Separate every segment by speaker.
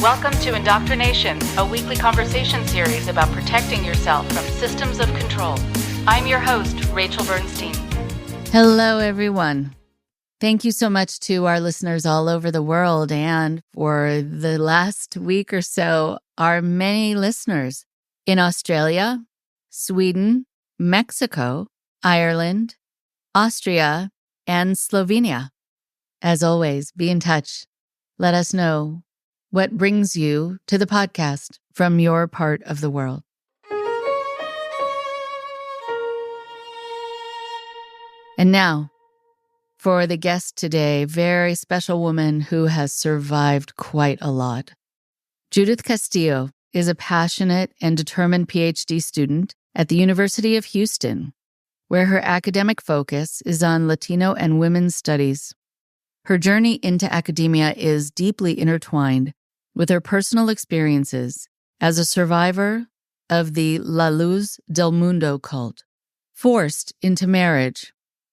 Speaker 1: Welcome to IndoctriNation, a weekly conversation series about protecting yourself from systems of control. I'm your host, Rachel Bernstein.
Speaker 2: Hello, everyone. Thank you so much to our listeners all over the world, and for the last week or so, our many listeners in Australia, Sweden, Mexico, Ireland, Austria, and Slovenia. As always, be in touch. Let us know what brings you to the podcast from your part of the world. And now, for the guest today, very special woman who has survived quite a lot. Judith Castillo is a passionate and determined PhD student at the University of Houston, where her academic focus is on Latino and Women studies. Her journey into academia is deeply intertwined with her personal experiences as a survivor of the Luz Del Mundo cult, forced into marriage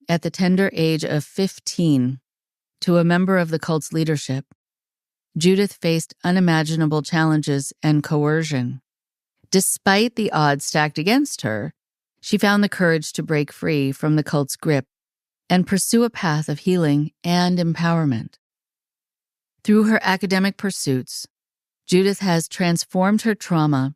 Speaker 2: at the tender age of 15 to a member of the cult's leadership. Judith faced unimaginable challenges and coercion. Despite the odds stacked against her, she found the courage to break free from the cult's grip and pursue a path of healing and empowerment. Through her academic pursuits, Judith has transformed her trauma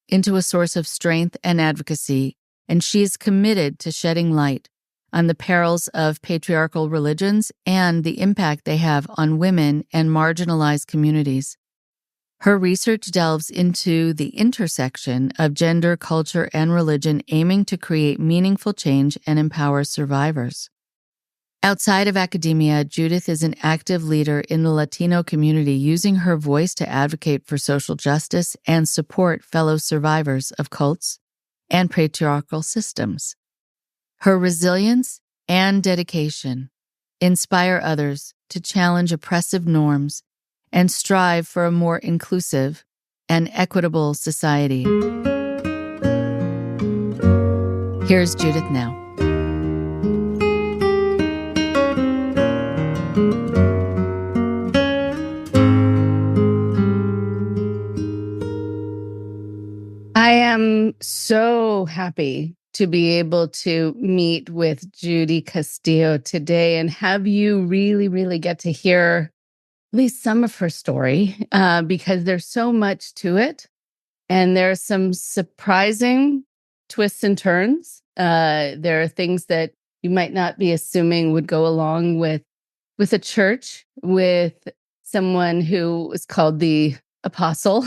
Speaker 2: into a source of strength and advocacy, and she is committed to shedding light on the perils of patriarchal religions and the impact they have on women and marginalized communities. Her research delves into the intersection of gender, culture, and religion, aiming to create meaningful change and empower survivors. Outside of academia, Judith is an active leader in the Latino community, using her voice to advocate for social justice and support fellow survivors of cults and patriarchal systems. Her resilience and dedication inspire others to challenge oppressive norms and strive for a more inclusive and equitable society. Here's Judith now.
Speaker 3: I am so happy to be able to meet with Judy Castillo today and have you really get to hear at least some of her story, because there's so much to it. And there are some surprising twists and turns. There are things that you might not be assuming would go along with a church, with someone who was called the apostle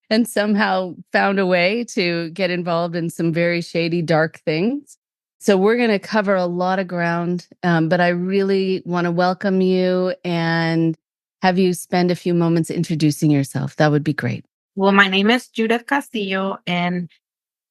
Speaker 3: and somehow found a way to get involved in some very shady, dark things. So we're going to cover a lot of ground, but I really want to welcome you and have you spend a few moments introducing yourself. That would be great.
Speaker 4: Well, my name is Judith Castillo, and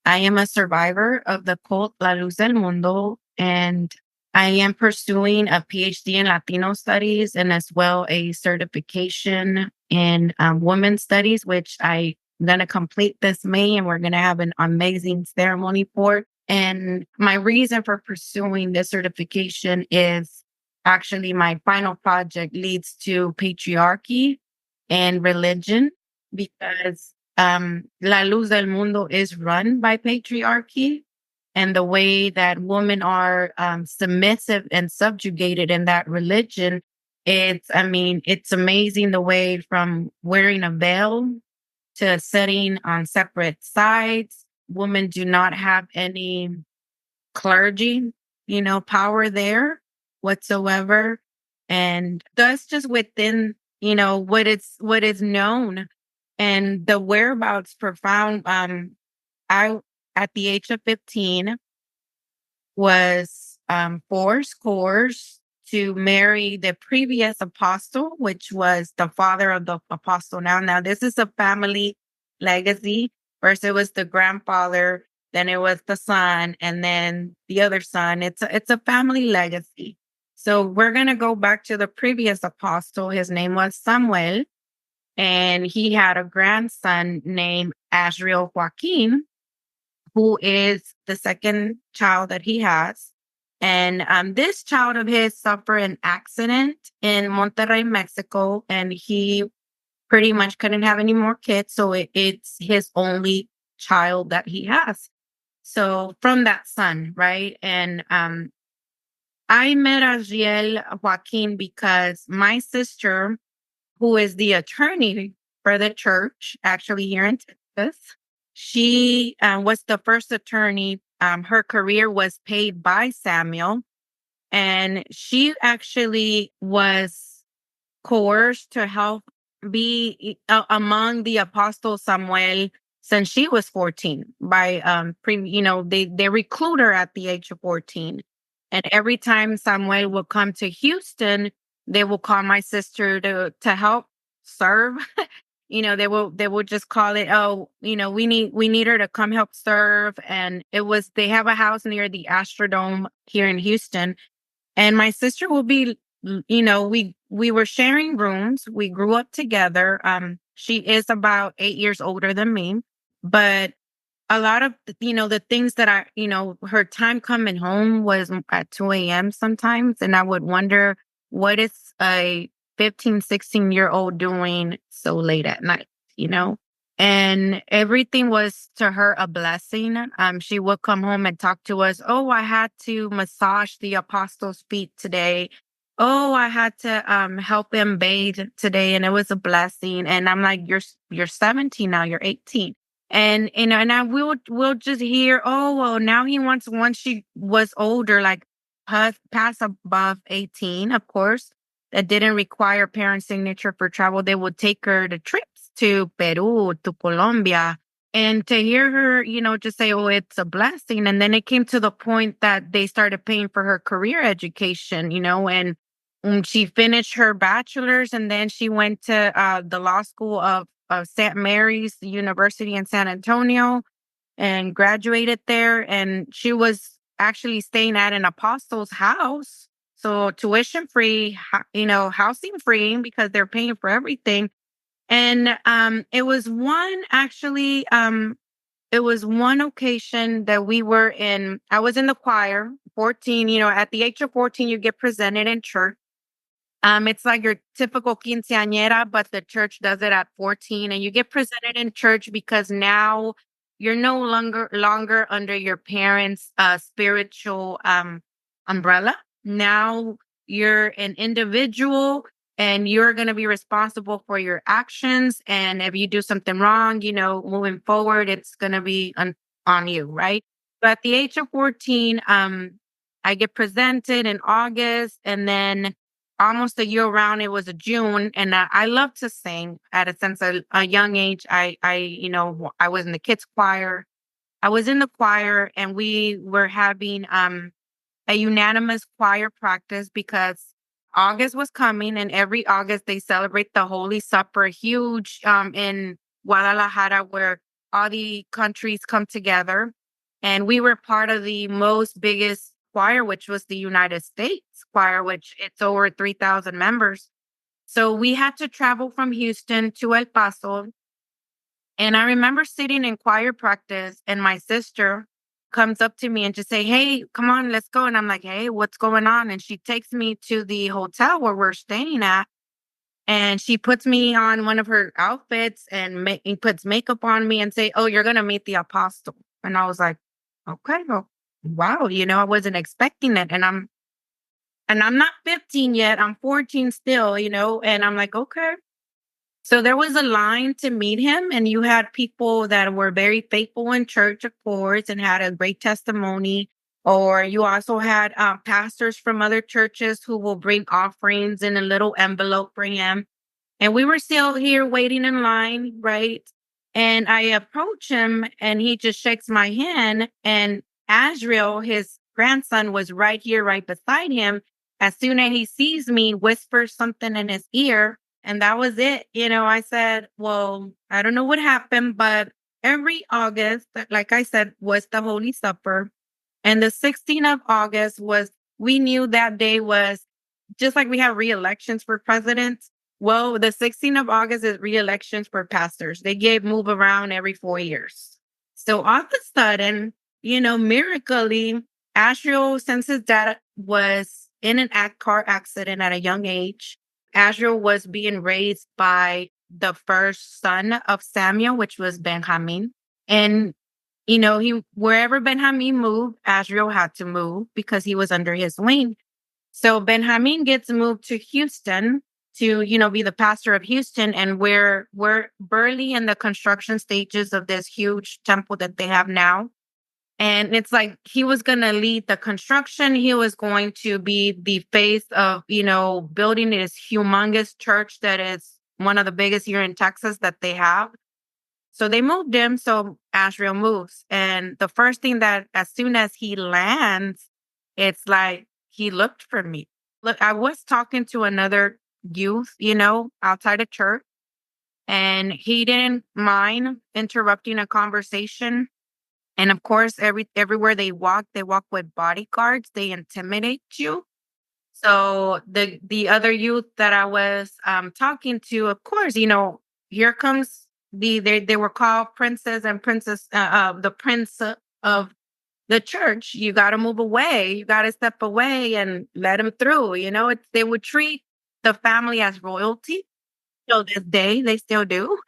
Speaker 4: I am a survivor of the cult La Luz Del Mundo, and I am pursuing a PhD in Latino studies and as well a certification in women's studies, which I'm going to complete this May, and we're going to have an amazing ceremony for it. And my reason for pursuing this certification is actually my final project leads to patriarchy and religion, because La Luz del Mundo is run by patriarchy, and the way that women are submissive and subjugated in that religion, it's amazing the way from wearing a veil to sitting on separate sides. Women do not have any clergy, power there whatsoever. And that's just within, what is known. And the whereabouts profound. I, at the age of 15, was coerced to marry the previous apostle, which was the father of the apostle. Now this is a family legacy. First it was the grandfather, then it was the son, and then the other son. It's a family legacy. So we're going to go back to the previous apostle. His name was Samuel, and he had a grandson named Asriel Joaquin, who is the second child that he has. And this child of his suffered an accident in Monterrey, Mexico, and he pretty much couldn't have any more kids. So it's his only child that he has. So from that son, right? And I met Aziel Joaquin because my sister, who is the attorney for the church, actually here in Texas, she was the first attorney. Her career was paid by Samuel, and she actually was coerced to help be among the apostle Samuel since she was 14 by they recruit her at the age of 14. And every time Samuel will come to Houston, they will call my sister to help serve. They will just call it, oh, we need her to come help serve. And they have a house near the Astrodome here in Houston, and my sister will be, we were sharing rooms. We grew up together. She is about 8 years older than me, but a lot of, the things that her time coming home was at 2 a.m. sometimes. And I would wonder, what is a 15, 16-year-old doing so late at night, you know? And everything was to her a blessing. She would come home and talk to us. Oh, I had to massage the apostles' feet today. Oh, I had to help him bathe today, and it was a blessing. And I'm like, you're 17 now, you're 18. And I will just hear, oh well, now he wants, once she was older, like past above 18, of course, that didn't require parent signature for travel, they would take her to trips to Peru, to Colombia. And to hear her, just say, oh, it's a blessing. And then it came to the point that they started paying for her career education, and she finished her bachelor's, and then she went to the law school of St. Mary's University in San Antonio and graduated there. And she was actually staying at an apostle's house. So tuition free, housing free, because they're paying for everything. And it was one occasion that I was in the choir, 14, at the age of 14, you get presented in church. It's like your typical quinceañera, but the church does it at 14, and you get presented in church because now you're no longer under your parents' spiritual umbrella. Now you're an individual, and you're going to be responsible for your actions. And if you do something wrong, moving forward, it's going to be on you, right? But at the age of 14, I get presented in August, and then almost a year around, it was a June. And I love to sing at a young age. I was in the kids choir. I was in the choir, and we were having a unanimous choir practice because August was coming, and every August they celebrate the Holy Supper, huge in Guadalajara, where all the countries come together. And we were part of the most biggest choir, which was the United States choir, which it's over 3,000 members. So we had to travel from Houston to El Paso. And I remember sitting in choir practice, and my sister comes up to me and just say, hey, come on, let's go. And I'm like, hey, what's going on? And she takes me to the hotel where we're staying at. And she puts me on one of her outfits and puts makeup on me and say, oh, you're going to meet the apostle. And I was like, okay, well, wow. I wasn't expecting it. And I'm not 15 yet. I'm 14 still, and I'm like, okay. So there was a line to meet him, and you had people that were very faithful in church, of course, and had a great testimony. Or you also had pastors from other churches who will bring offerings in a little envelope for him. And we were still here waiting in line, right? And I approach him, and he just shakes my hand. And Asriel, his grandson, was right here, right beside him. As soon as he sees me, whispers something in his ear. And that was it. I said, well, I don't know what happened, but every August, like I said, was the Holy Supper. And the 16th of August we knew that day was just like we have re-elections for presidents. Well, the 16th of August is re-elections for pastors. They move around every 4 years. So all of a sudden, miraculously, Asriel, since his dad was in car accident at a young age, Asriel was being raised by the first son of Samuel, which was Benjamin. And, he wherever Benjamin moved, Asriel had to move because he was under his wing. So Benjamin gets moved to Houston to, be the pastor of Houston. And we're barely in the construction stages of this huge temple that they have now. And it's like he was going to lead the construction. He was going to be the face of, building this humongous church that is one of the biggest here in Texas that they have. So they moved him. So Asriel moves. And the first thing that as soon as he lands, it's like he looked for me. Look, I was talking to another youth, outside of church, and he didn't mind interrupting a conversation. And of course, everywhere they walk with bodyguards. They intimidate you. So the other youth that I was talking to, of course, here comes they were called princess and princess, the prince of the church. You got to move away. You got to step away and let him through. They would treat the family as royalty. Till this day, they still do.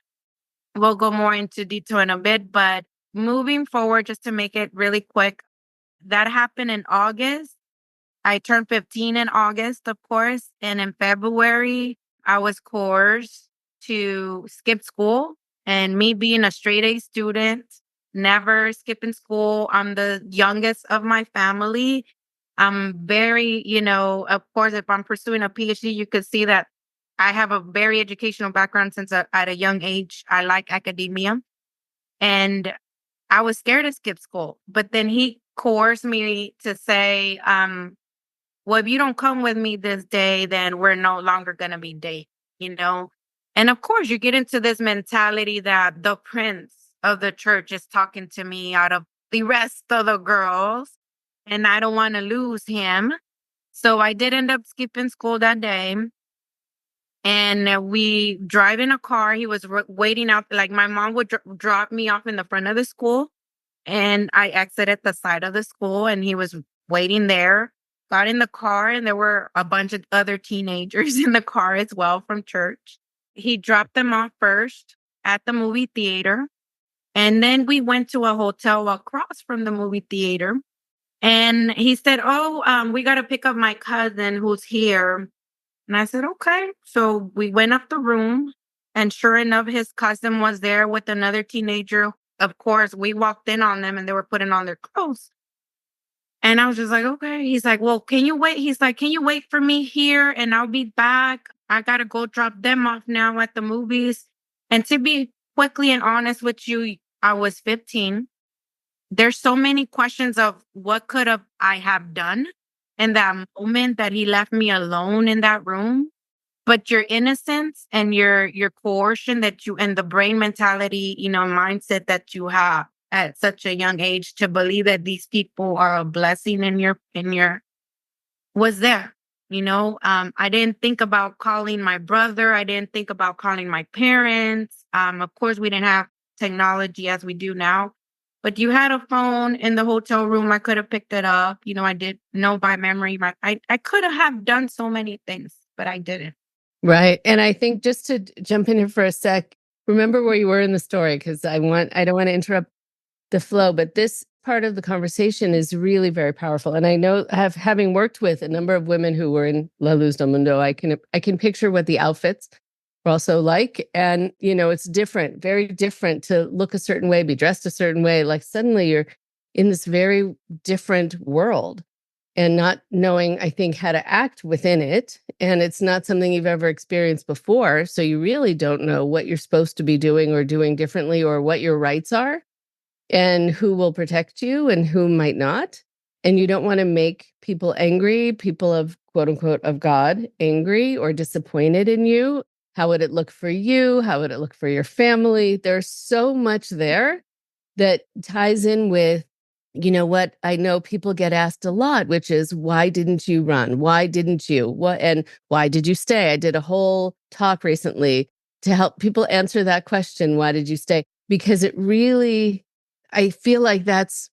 Speaker 4: We'll go more into detail in a bit, but moving forward, just to make it really quick, that happened in August. I turned 15 in August, of course. And in February, I was coerced to skip school. And me being a straight A student, never skipping school. I'm the youngest of my family. I'm very, of course, if I'm pursuing a PhD, you could see that I have a very educational background since at a young age. I like academia. And I was scared to skip school. But then he coerced me to say, well, if you don't come with me this day, then we're no longer going to be dating. And of course, you get into this mentality that the prince of the church is talking to me out of the rest of the girls, and I don't want to lose him. So I did end up skipping school that day. And we drive in a car. He was waiting out. Like my mom would drop me off in the front of the school, and I exited the side of the school, and he was waiting there. Got in the car, and there were a bunch of other teenagers in the car as well from church. He dropped them off first at the movie theater. And then we went to a hotel across from the movie theater. And he said, we got to pick up my cousin who's here. And I said, okay. So we went up the room, and sure enough, his cousin was there with another teenager. Of course, we walked in on them and they were putting on their clothes. And I was just like, okay. He's like, well, can you wait? He's like, can you wait for me here? And I'll be back. I got to go drop them off now at the movies. And to be quickly and honest with you, I was 15. There's so many questions of what could I have done in that moment that he left me alone in that room. But your innocence and your coercion and the brain mentality, mindset that you have at such a young age to believe that these people are a blessing in your was there. I didn't think about calling my brother. I didn't think about calling my parents. Of course, we didn't have technology as we do now. But you had a phone in the hotel room. I could have picked it up. I did know by memory. I could have done so many things, but I didn't.
Speaker 3: Right. And I think just to jump in here for a sec, remember where you were in the story, because I don't want to interrupt the flow, but this part of the conversation is really very powerful. And I know, having worked with a number of women who were in La Luz Del Mundo, I can picture what the outfits were also like. And, it's different, very different to look a certain way, be dressed a certain way. Like suddenly you're in this very different world and not knowing, I think, how to act within it. And it's not something you've ever experienced before. So you really don't know what you're supposed to be doing or doing differently, or what your rights are, and who will protect you and who might not. And you don't want to make people angry, people of quote unquote of God, angry or disappointed in you. How would it look for you? How would it look for your family? There's so much there that ties in with, what I know people get asked a lot, which is, why didn't you run? Why didn't you? And why did you stay? I did a whole talk recently to help people answer that question. Why did you stay? Because it really, I feel like that's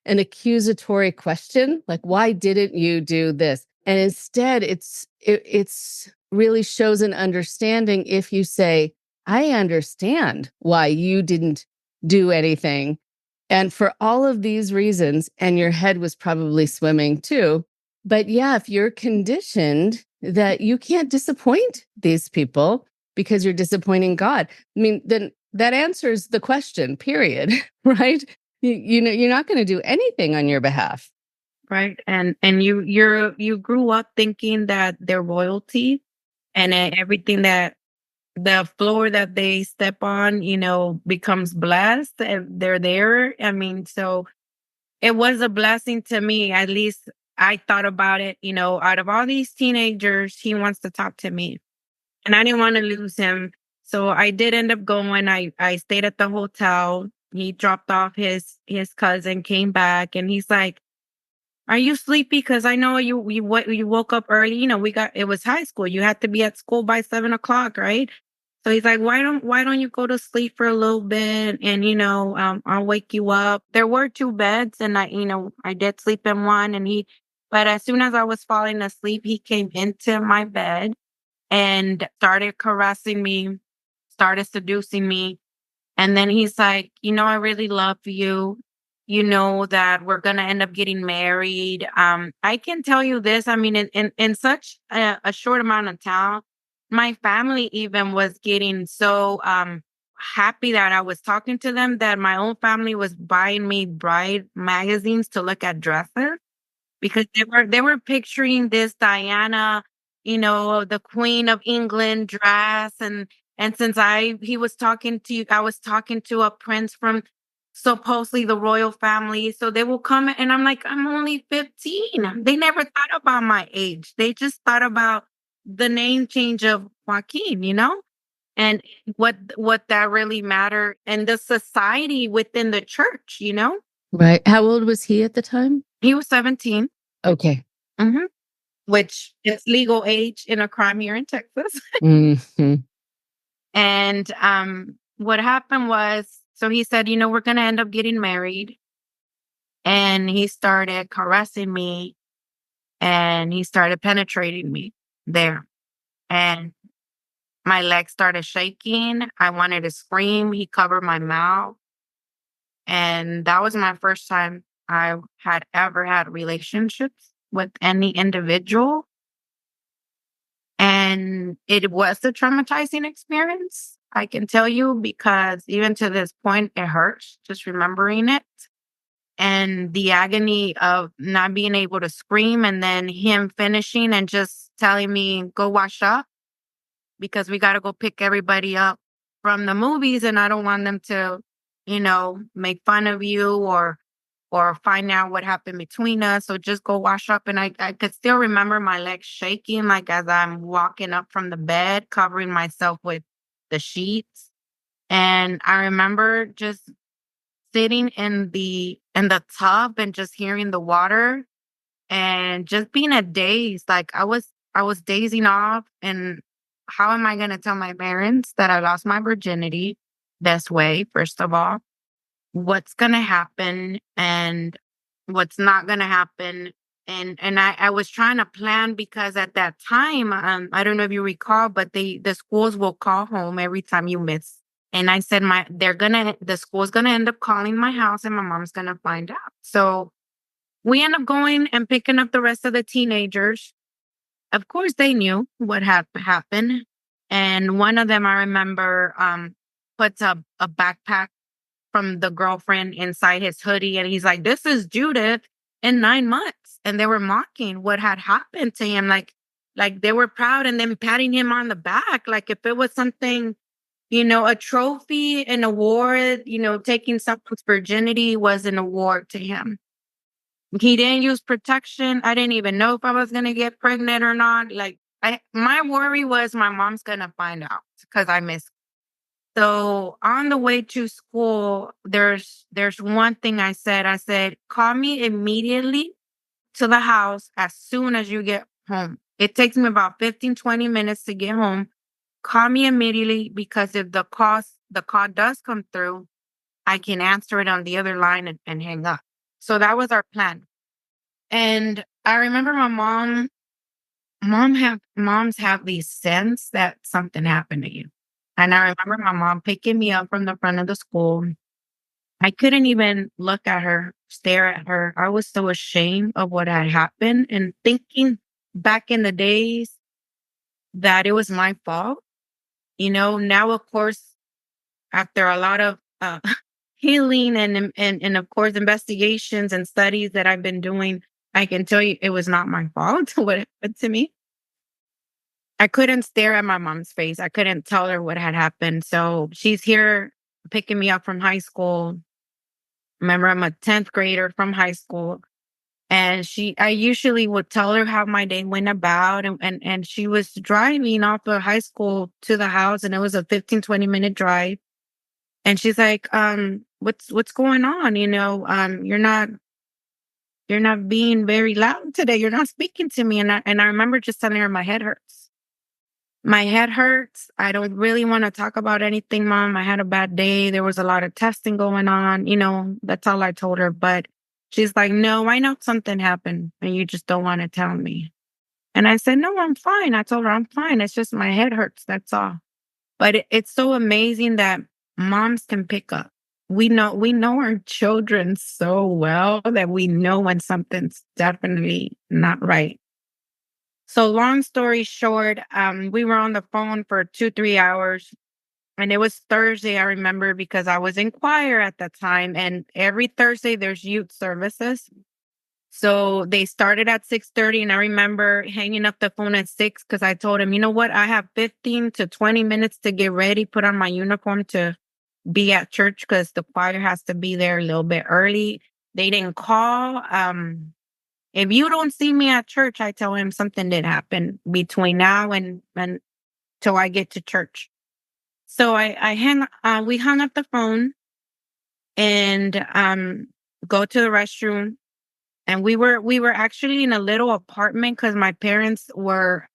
Speaker 3: an accusatory question. Like, why didn't you do this? And instead, it's really shows an understanding if you say, I understand why you didn't do anything. And for all of these reasons, and your head was probably swimming too. But yeah, if you're conditioned that you can't disappoint these people because you're disappointing God, I mean, then that answers the question, period, right? You know, you're not going to do anything on your behalf.
Speaker 4: Right. And you grew up thinking that they're royalty, and everything that the floor that they step on, becomes blessed if they're there. I mean, so it was a blessing to me. At least I thought about it, out of all these teenagers, he wants to talk to me. And I didn't want to lose him. So I did end up going. I stayed at the hotel. He dropped off his cousin, came back, and he's like, "Are you sleepy? Because I know you woke up early. It was high school. You had to be at school by 7 o'clock, right?" So he's like, "Why don't you go to sleep for a little bit, and I'll wake you up." There were two beds, and I did sleep in one, but as soon as I was falling asleep, he came into my bed and started caressing me, started seducing me. And then he's like, "I really love you. You know that we're going to end up getting married." I can tell you this. I mean, in such a short amount of time, my family even was getting so happy that I was talking to them, that my own family was buying me bride magazines to look at dresses, because they were picturing this Diana, the Queen of England dress. And since he was talking to you, I was talking to a prince from supposedly the royal family. So they will come, and I'm like, I'm only 15. They never thought about my age. They just thought about the name change of Joaquin. And what that really mattered, and the society within the church.
Speaker 2: Right. How old was he at the time?
Speaker 4: He was 17.
Speaker 2: Okay.
Speaker 4: Hmm. Which is legal age in a crime here in Texas.
Speaker 2: Hmm.
Speaker 4: And what happened was, so he said, we're going to end up getting married. And he started caressing me, and he started penetrating me there. And my legs started shaking. I wanted to scream. He covered my mouth. And that was my first time I had ever had relationships with any individual. And it was a traumatizing experience, I can tell you, because even to this point, it hurts just remembering it. And the agony of not being able to scream, and then him finishing and just telling me, "Go wash up, because we got to go pick everybody up from the movies. And I don't want them to, make fun of you or find out what happened between us. So just go wash up." And I could still remember my legs shaking, like as I'm walking up from the bed, covering myself with the sheets. And I remember just sitting in the tub and just hearing the water, and just being a daze. Like I was dazing off. And how am I gonna tell my parents that I lost my virginity this way, first of all? What's going to happen and what's not going to happen? And I was trying to plan, because at that time, I don't know if you recall, but the schools will call home every time you miss. And I said, the school's gonna end up calling my house, and my mom's gonna find out. So we end up going and picking up the rest of the teenagers. Of course, they knew what had happened. And one of them, I remember, puts a backpack from the girlfriend inside his hoodie. And he's like, "This is Judith in 9 months." And they were mocking what had happened to him. Like they were proud, and then patting him on the back. Like if it was something, a trophy, an award, taking someone's virginity was an award to him. He didn't use protection. I didn't even know if I was going to get pregnant or not. Like my worry was my mom's going to find out, because I missed. So on the way to school, there's one thing I said. I said, "Call me immediately to the house as soon as you get home. It takes me about 15-20 minutes to get home. Call me immediately, because if the call does come through, I can answer it on the other line and hang up." So that was our plan. And I remember my moms have these sense that something happened to you. And I remember my mom picking me up from the front of the school. I couldn't even look at her, stare at her. I was so ashamed of what had happened and thinking back in the days that it was my fault. Now, of course, after a lot of healing and of course, investigations and studies that I've been doing, I can tell you it was not my fault what happened to me. I couldn't stare at my mom's face. I couldn't tell her what had happened. So she's here picking me up from high school. Remember, I'm a 10th grader from high school. And I usually would tell her how my day went about. And she was driving off of high school to the house, and it was a 15-20 minute drive. And she's like, what's going on? You're not being very loud today. You're not speaking to me. And I remember just telling her my head hurts. My head hurts. I don't really want to talk about anything, Mom. I had a bad day. There was a lot of testing going on. That's all I told her. But she's like, no, I know something happened and you just don't want to tell me. And I said, no, I'm fine. I told her I'm fine. It's just my head hurts. That's all. But it's so amazing that moms can pick up. We know our children so well that we know when something's definitely not right. So long story short, we were on the phone for 2-3 hours, and it was Thursday, I remember, because I was in choir at that time, and every Thursday there's youth services. So they started at 6:30, and I remember hanging up the phone at 6 because I told him, you know what, I have 15 to 20 minutes to get ready, put on my uniform to be at church because the choir has to be there a little bit early. They didn't call. If you don't see me at church, I tell him something did happen between now and till I get to church. So we hung up the phone and go to the restroom. And we were actually in a little apartment because my parents were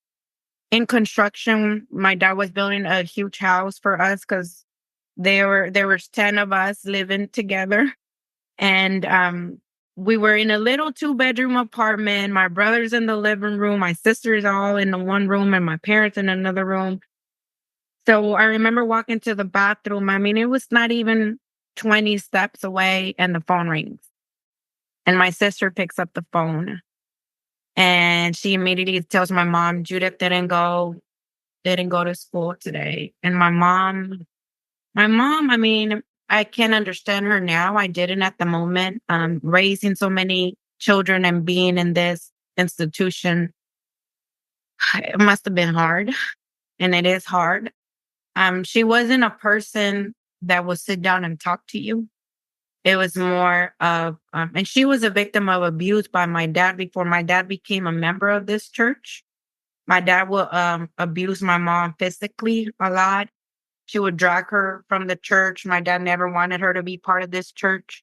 Speaker 4: in construction. My dad was building a huge house for us because there was 10 of us living together. And we were in a little 2-bedroom apartment. My brother's in the living room, my sisters all in the one room, and my parents in another room. So I remember walking to the bathroom. I mean, it was not even 20 steps away, and the phone rings. And my sister picks up the phone, and she immediately tells my mom, Judith didn't go to school today. And my mom, I mean, I can understand her now. I didn't at the moment. Raising so many children and being in this institution, it must have been hard, and it is hard. She wasn't a person that would sit down and talk to you. It was more of, and she was a victim of abuse by my dad before my dad became a member of this church. My dad would abuse my mom physically a lot. She would drag her from the church. My dad never wanted her to be part of this church.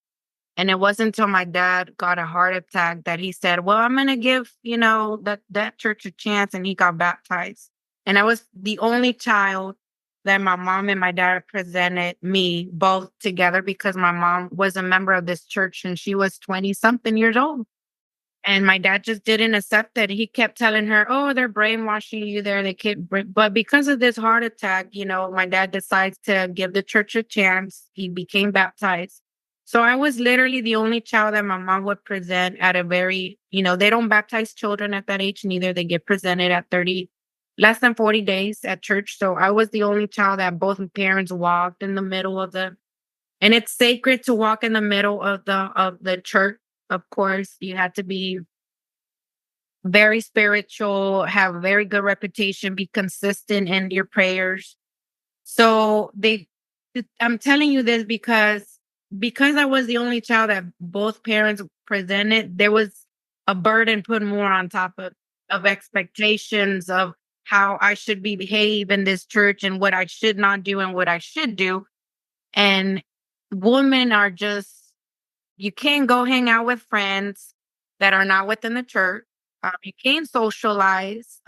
Speaker 4: And it wasn't until my dad got a heart attack that he said, well, I'm going to give, that church a chance. And he got baptized. And I was the only child that my mom and my dad presented me both together because my mom was a member of this church and she was 20 something years old. And my dad just didn't accept it. He kept telling her, oh, they're brainwashing you there. But because of this heart attack, my dad decides to give the church a chance. He became baptized. So I was literally the only child that my mom would present at a very, they don't baptize children at that age, neither. They get presented at less than 40 days at church. So I was the only child that both parents walked in the middle of and it's sacred to walk in the middle of the church. Of course, you had to be very spiritual, have a very good reputation, be consistent in your prayers. So I'm telling you this because I was the only child that both parents presented, there was a burden put more on top of expectations of how I should behave in this church and what I should not do and what I should do. And women are just, you can't go hang out with friends that are not within the church. You can't socialize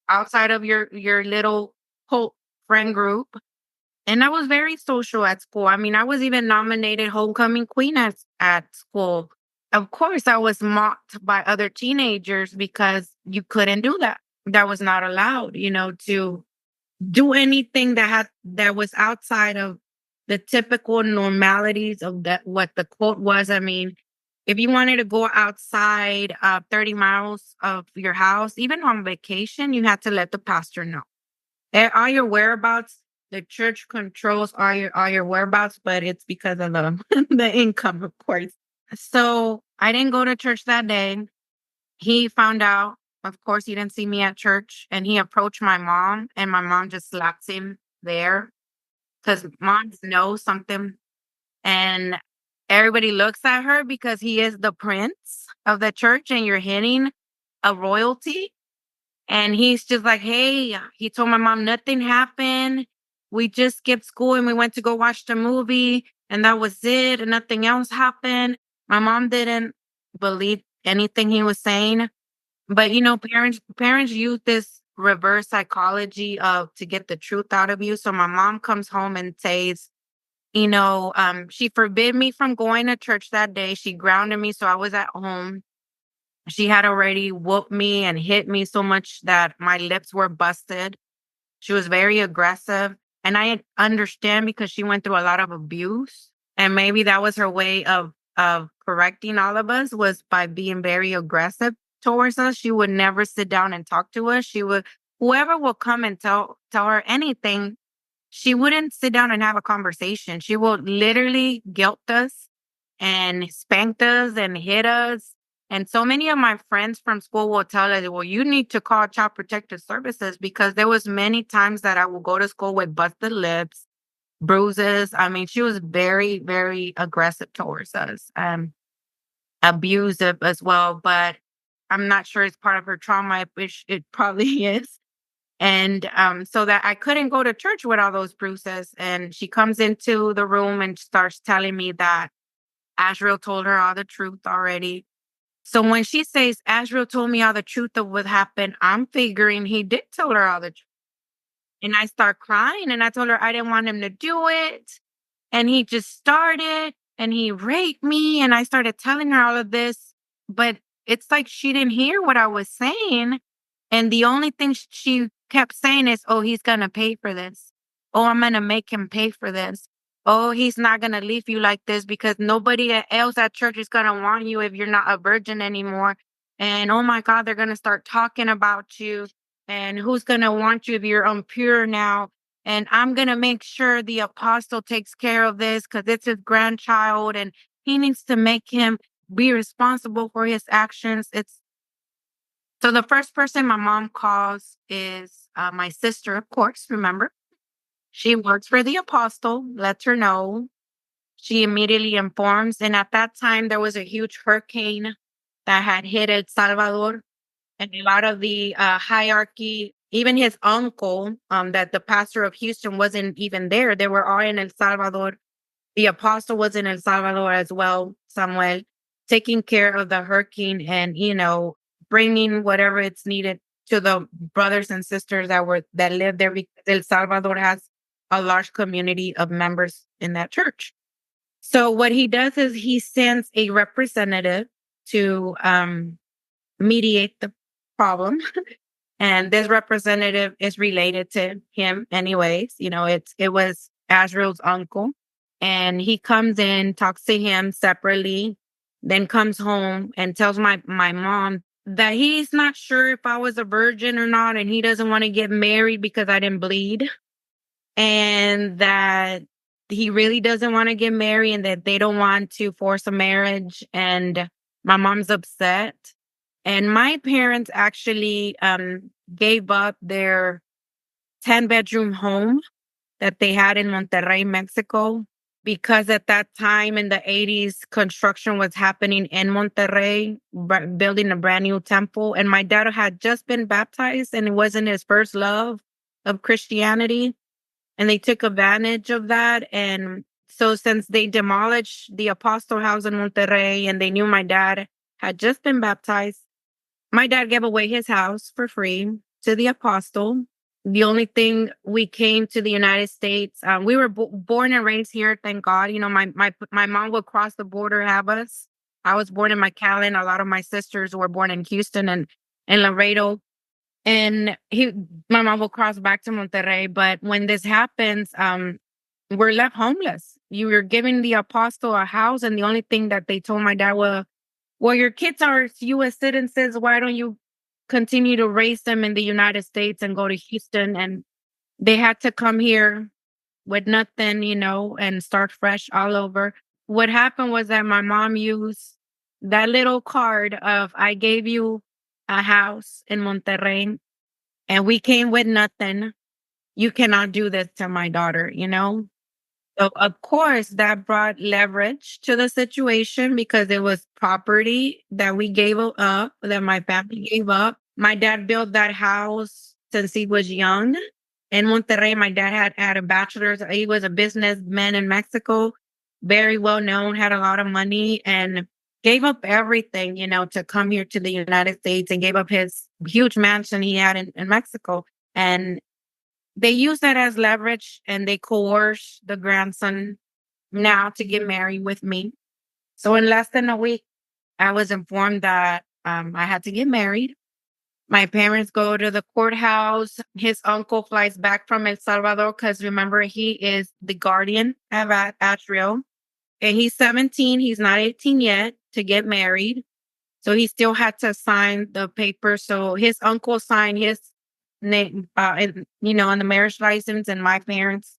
Speaker 4: outside of your little cult friend group. And I was very social at school. I mean, I was even nominated homecoming queen at school. Of course, I was mocked by other teenagers because you couldn't do that. That was not allowed, to do anything that was outside of the typical normalities of that what the quote was. I mean, if you wanted to go outside 30 miles of your house, even on vacation, you had to let the pastor know. All your whereabouts, the church controls all your whereabouts, but it's because of the the income, of course. So I didn't go to church that day. He found out. Of course, he didn't see me at church, and he approached my mom, and my mom just slapped him there because moms know something, and everybody looks at her because he is the prince of the church, and you're hitting a royalty. And he's just like, hey, he told my mom nothing happened. We just skipped school and we went to go watch the movie, and that was it, and nothing else happened. My mom didn't believe anything he was saying. But parents use this reverse psychology of to get the truth out of you. So my mom comes home and says, she forbid me from going to church that day. She grounded me, so I was at home. She had already whooped me and hit me so much that my lips were busted. She was very aggressive. And I understand because she went through a lot of abuse. And maybe that was her way of correcting all of us, was by being very aggressive towards us. She would never sit down and talk to us. Whoever will come and tell her anything, she wouldn't sit down and have a conversation. She will literally guilt us and spank us and hit us. And so many of my friends from school will tell us, well, you need to call Child Protective Services, because there was many times that I will go to school with busted lips, bruises. I mean, she was very, very aggressive towards us, abusive as well. But I'm not sure it's part of her trauma, which it probably is. And so that I couldn't go to church with all those bruises. And she comes into the room and starts telling me that Azrael told her all the truth already. So when she says, Azrael told me all the truth of what happened, I'm figuring he did tell her all the truth. And I start crying, and I told her I didn't want him to do it. And he just started and he raped me. And I started telling her all of this, but it's like she didn't hear what I was saying. And the only thing she kept saying is, oh, he's going to pay for this. Oh, I'm going to make him pay for this. Oh, he's not going to leave you like this because nobody else at church is going to want you if you're not a virgin anymore. And oh my God, they're going to start talking about you. And who's going to want you if you're impure now? And I'm going to make sure the apostle takes care of this because it's his grandchild and he needs to make him be responsible for his actions. So the first person my mom calls is my sister, of course, remember? She works for the apostle, lets her know. She immediately informs. And at that time, there was a huge hurricane that had hit El Salvador. And a lot of the hierarchy, even his uncle, that the pastor of Houston wasn't even there. They were all in El Salvador. The apostle was in El Salvador as well, Samuel, taking care of the hurricane and, bringing whatever it's needed to the brothers and sisters that live there, because El Salvador has a large community of members in that church. So what he does is he sends a representative to mediate the problem. And this representative is related to him anyways. It was Azrael's uncle. And he comes in, talks to him separately, then comes home and tells my mom that he's not sure if I was a virgin or not, and he doesn't want to get married because I didn't bleed. And that he really doesn't want to get married, and that they don't want to force a marriage. And my mom's upset. And my parents actually gave up their 10-bedroom home that they had in Monterrey, Mexico, because at that time in the 80s, construction was happening in Monterrey, building a brand new temple. And my dad had just been baptized, and it wasn't his first love of Christianity. And they took advantage of that. And so since they demolished the Apostle House in Monterrey and they knew my dad had just been baptized, my dad gave away his house for free to the apostle. The only thing, we came to the United States. We were born and raised here, thank God. My mom would cross the border, have us. I was born in McAllen. A lot of my sisters were born in Houston and Laredo. And my mom will cross back to Monterrey. But when this happens, we're left homeless. You were giving the apostle a house, and the only thing that they told my dad was, well, your kids are U.S. citizens. Why don't you continue to raise them in the United States and go to Houston? And they had to come here with nothing, and start fresh all over. What happened was that my mom used that little card of, I gave you a house in Monterrey and we came with nothing. You cannot do this to my daughter. So, of course, that brought leverage to the situation because it was property that we gave up, that my family gave up. My dad built that house since he was young. In Monterrey, my dad had a bachelor's. He was a businessman in Mexico, very well known, had a lot of money, and gave up everything, to come here to the United States, and gave up his huge mansion he had in Mexico. And they use that as leverage, and they coerce the grandson now to get married with me. So in less than a week, I was informed that I had to get married. My parents go to the courthouse. His uncle flies back from El Salvador because, remember, he is the guardian of Atrio. And he's 17. He's not 18 yet to get married. So he still had to sign the paper. So his uncle signed his name, on the marriage license, and my parents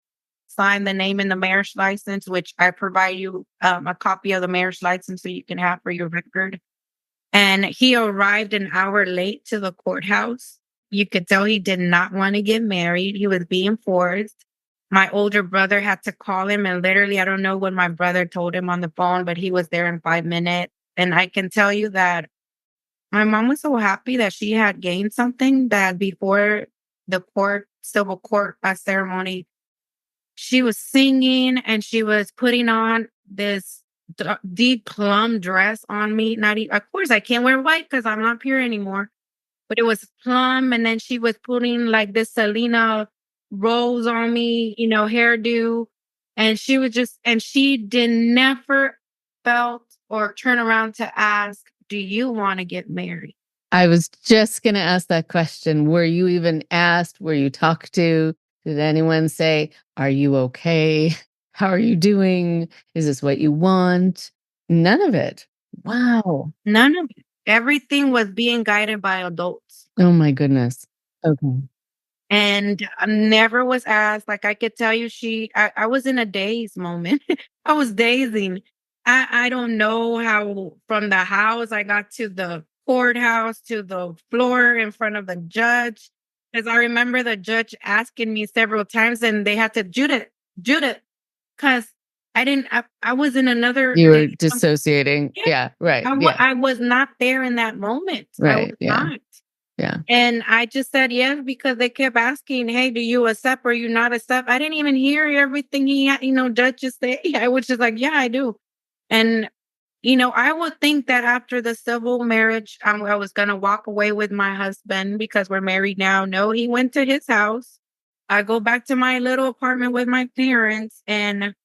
Speaker 4: signed the name in the marriage license, which I provide you a copy of the marriage license so you can have for your record. And he arrived an hour late to the courthouse. You could tell he did not want to get married. He was being forced. My older brother had to call him, and literally, I don't know what my brother told him on the phone, but he was there in 5 minutes. And I can tell you that my mom was so happy that she had gained something, that before the civil court ceremony, she was singing and she was putting on this deep plum dress on me. Of course, I can't wear white because I'm not pure anymore, but it was plum. And then she was putting like this Selena rose on me, hairdo. And she did never felt or turn around to ask, do you want to get married?
Speaker 2: I was just going to ask that question. Were you even asked? Were you talked to? Did anyone say, are you okay? How are you doing? Is this what you want? None of it. Wow.
Speaker 4: None of it. Everything was being guided by adults.
Speaker 2: Oh my goodness. Okay.
Speaker 4: And I never was asked. Like, I could tell you, I was in a daze moment. I was dazing. I don't know how from the house I got to the courthouse to the floor in front of the judge. Because I remember the judge asking me several times, and they had to, Judith, because I was in another.
Speaker 2: You were dissociating. Yeah, right.
Speaker 4: I was not there in that moment.
Speaker 2: Right.
Speaker 4: I was not.
Speaker 2: Yeah.
Speaker 4: And I just said yes because they kept asking, hey, do you accept or you not accept? I didn't even hear everything he had, judges say. I was just like, yeah, I do. And, I would think that after the civil marriage, I was going to walk away with my husband because we're married now. No, he went to his house. I go back to my little apartment with my parents, and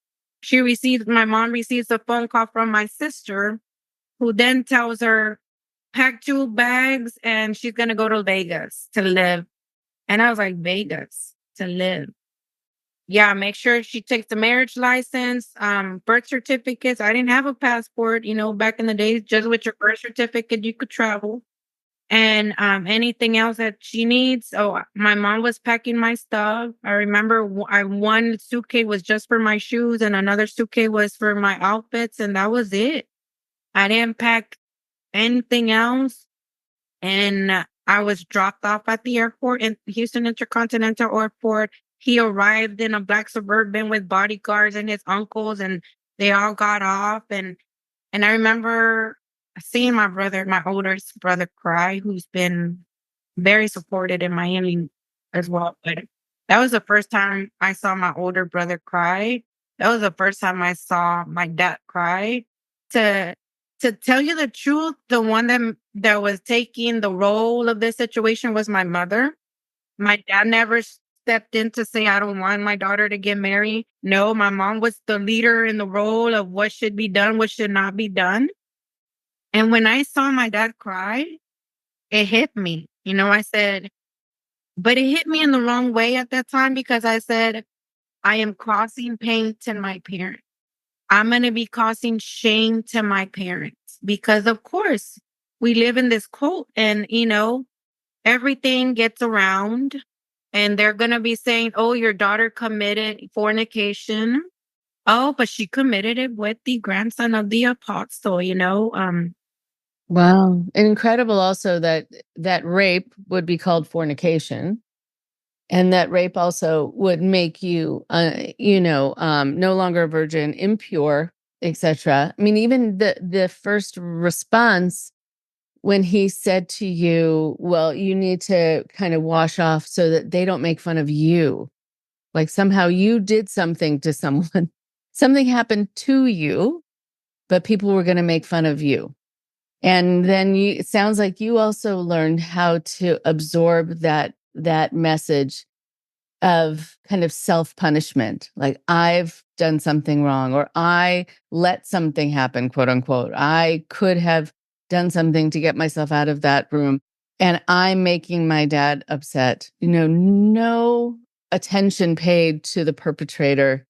Speaker 4: my mom receives a phone call from my sister, who then tells her, pack 2 bags and she's going to go to Vegas to live. And I was like, Vegas to live? Yeah, make sure she takes the marriage license, birth certificates. I didn't have a passport, back in the days, just with your birth certificate, you could travel. And anything else that she needs. So my mom was packing my stuff. I remember one suitcase was just for my shoes and another suitcase was for my outfits. And that was it. I didn't pack anything else. And I was dropped off at the airport in Houston Intercontinental Airport. He arrived in a black Suburban with bodyguards and his uncles, and they all got off. And I remember seeing my oldest brother cry, who's been very supported in Miami as well. But that was the first time I saw my older brother cry. That was the first time I saw my dad cry. To tell you the truth, the one that was taking the role of this situation was my mother. My dad never stepped in to say, I don't want my daughter to get married. No, my mom was the leader in the role of what should be done, what should not be done. And when I saw my dad cry, it hit me. I said, But it hit me in the wrong way at that time because I said, I am causing pain to my parents. I'm going to be causing shame to my parents because, of course, we live in this cult and, everything gets around and they're going to be saying, oh, your daughter committed fornication. Oh, but she committed it with the grandson of the apostle.
Speaker 3: Wow. Incredible also that rape would be called fornication, and that rape also would make you, no longer a virgin, impure, etc. I mean, even the first response when he said to you, well, you need to kind of wash off so that they don't make fun of you. Like somehow you did something to someone, something happened to you, but people were going to make fun of you. And then it sounds like you also learned how to absorb that message of kind of self-punishment. Like, I've done something wrong, or I let something happen, quote unquote. I could have done something to get myself out of that room, and I'm making my dad upset. No attention paid to the perpetrator,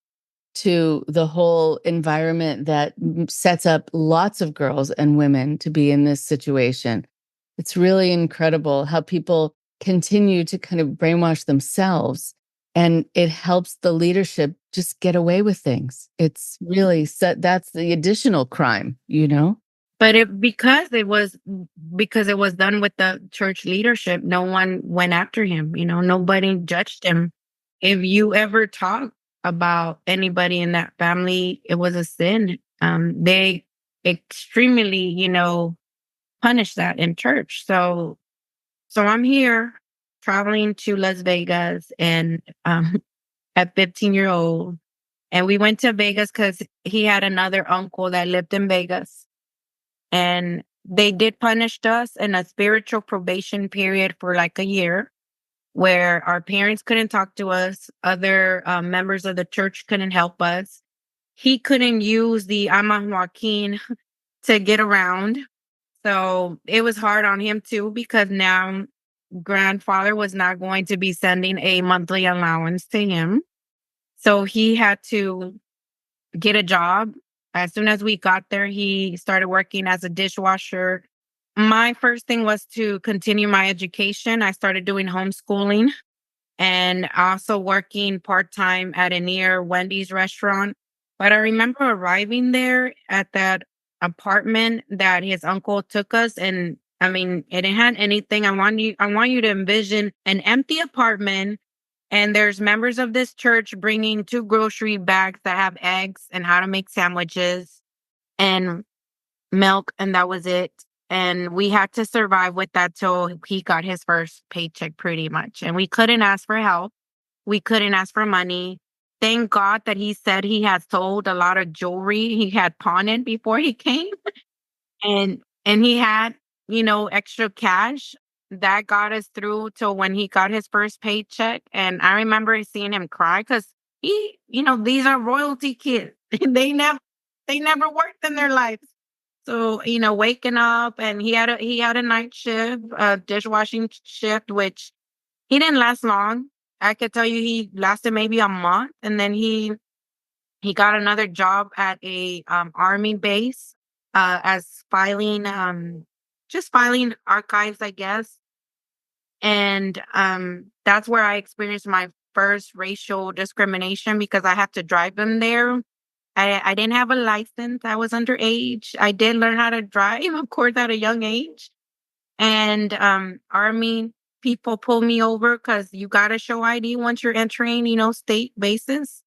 Speaker 3: to the whole environment that sets up lots of girls and women to be in this situation. It's really incredible how people continue to kind of brainwash themselves, and it helps the leadership just get away with things. It's really that's the additional crime.
Speaker 4: But because it was done with the church leadership, no one went after him. Nobody judged him. If you ever talk about anybody in that family, it was a sin. They extremely, punish that in church. So I'm here traveling to Las Vegas and at 15-year-old. And we went to Vegas because he had another uncle that lived in Vegas. And they did punish us in a spiritual probation period for like a year, where our parents couldn't talk to us. Other members of the church couldn't help us. He couldn't use the Ama Joaquin to get around. So it was hard on him too, because now grandfather was not going to be sending a monthly allowance to him. So he had to get a job. As soon as we got there, he started working as a dishwasher. My first thing was to continue my education. I started doing homeschooling and also working part-time at a near Wendy's restaurant. But I remember arriving there at that apartment that his uncle took us, and I mean, it didn't have anything. I want you to envision an empty apartment, and there's members of this church bringing 2 grocery bags that have eggs and how to make sandwiches and milk, and that was it. And we had to survive with that till he got his first paycheck, pretty much. And we couldn't ask for help. We couldn't ask for money. Thank God that he said he had sold a lot of jewelry. He had pawned it before he came. And he had, extra cash. That got us through till when he got his first paycheck. And I remember seeing him cry because these are royalty kids. They never worked in their lives. So, waking up, and he had a night shift, dishwashing shift, which he didn't last long. I could tell you he lasted maybe a month, and then he got another job at a army base, as filing, just filing archives, I guess. And that's where I experienced my first racial discrimination because I had to drive them there. I didn't have a license. I was underage. I did learn how to drive, of course, at a young age. And army people pulled me over because you got to show ID once you're entering, state bases.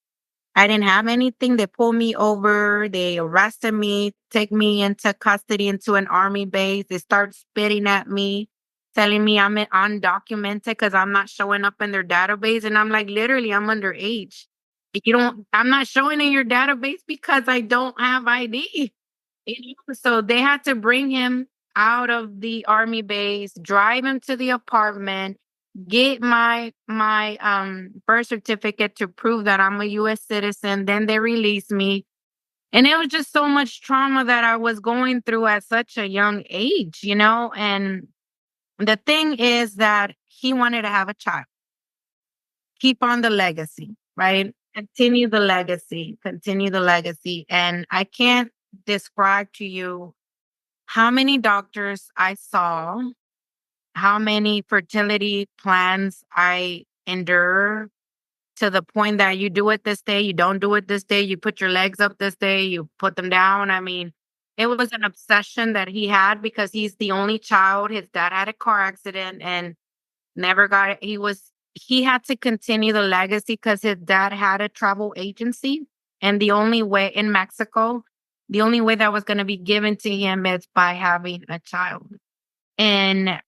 Speaker 4: I didn't have anything. They pulled me over. They arrested me, take me into custody into an army base. They start spitting at me, telling me I'm undocumented because I'm not showing up in their database. And I'm like, literally, I'm underage. I'm not showing in your database because I don't have ID. So they had to bring him out of the army base, drive him to the apartment, get my birth certificate to prove that I'm a US citizen. Then they released me. And it was just so much trauma that I was going through at such a young age. And the thing is that he wanted to have a child, keep on the legacy, right? Continue the legacy, continue the legacy. And I can't describe to you how many doctors I saw, how many fertility plans I endure, to the point that you do it this day, you don't do it this day, you put your legs up this day, you put them down. I mean, it was an obsession that he had because he's the only child. His dad had a car accident and never got it. He had to continue the legacy because his dad had a travel agency. And the only way in Mexico, the only way that was going to be given to him is by having a child. And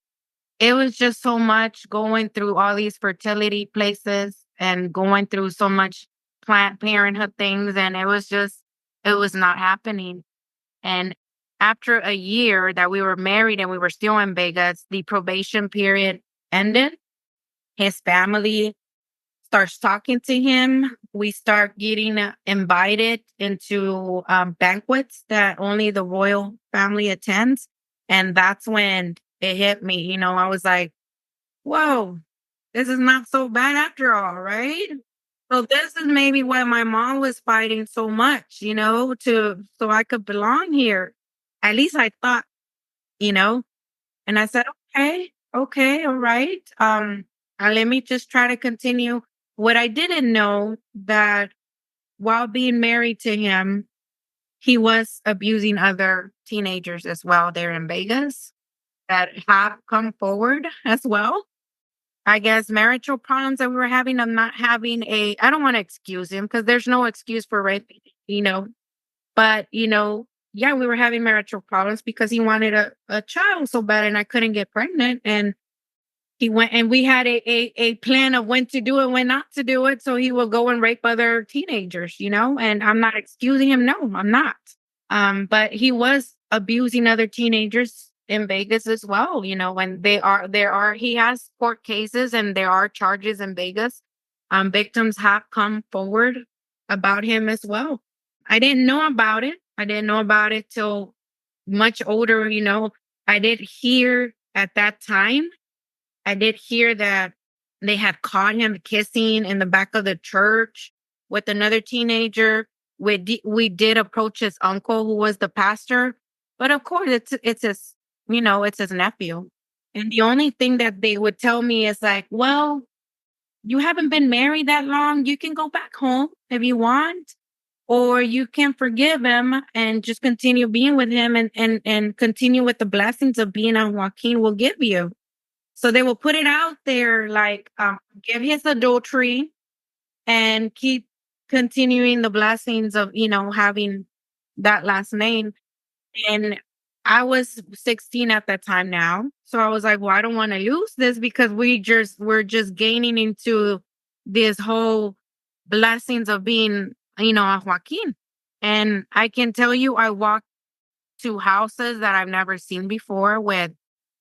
Speaker 4: it was just so much going through all these fertility places and going through so much Planned Parenthood things. And it was not happening. And after a year that we were married and we were still in Vegas, the probation period ended. His family starts talking to him. We start getting invited into banquets that only the royal family attends. And that's when it hit me. You know, I was like, whoa, this is not so bad after all, right? So this is maybe why my mom was fighting so much, you know, so I could belong here. At least I thought, you know. And I said, okay, all right. Let me just try to continue. What I didn't know that while being married to him, he was abusing other teenagers as well there in Vegas that have come forward as well. I guess marital problems that we were having. I'm not having I don't want to excuse him because there's no excuse for rape, you know. But, you know, yeah, we were having marital problems because he wanted a child so bad and I couldn't get pregnant. And he went and we had a plan of when to do it, when not to do it. So he will go and rape other teenagers, you know, and I'm not excusing him. No, I'm not. But he was abusing other teenagers in Vegas as well, you know, and he has court cases and there are charges in Vegas. Victims have come forward about him as well. I didn't know about it. I didn't know about it till much older, you know. I did hear at that time, I did hear that they had caught him kissing in the back of the church with another teenager. We did approach his uncle, who was the pastor, but of course it's his, you know, it's his nephew. And the only thing that they would tell me is like, well, you haven't been married that long. You can go back home if you want, or you can forgive him and just continue being with him and continue with the blessings of being on Joaquin will give you. So they will put it out there like, give his adultery and keep continuing the blessings of, you know, having that last name. And I was 16 at that time now. So I was like, well, I don't want to lose this because we're just gaining into this whole blessings of being, you know, a Joaquin. And I can tell you, I walked to houses that I've never seen before with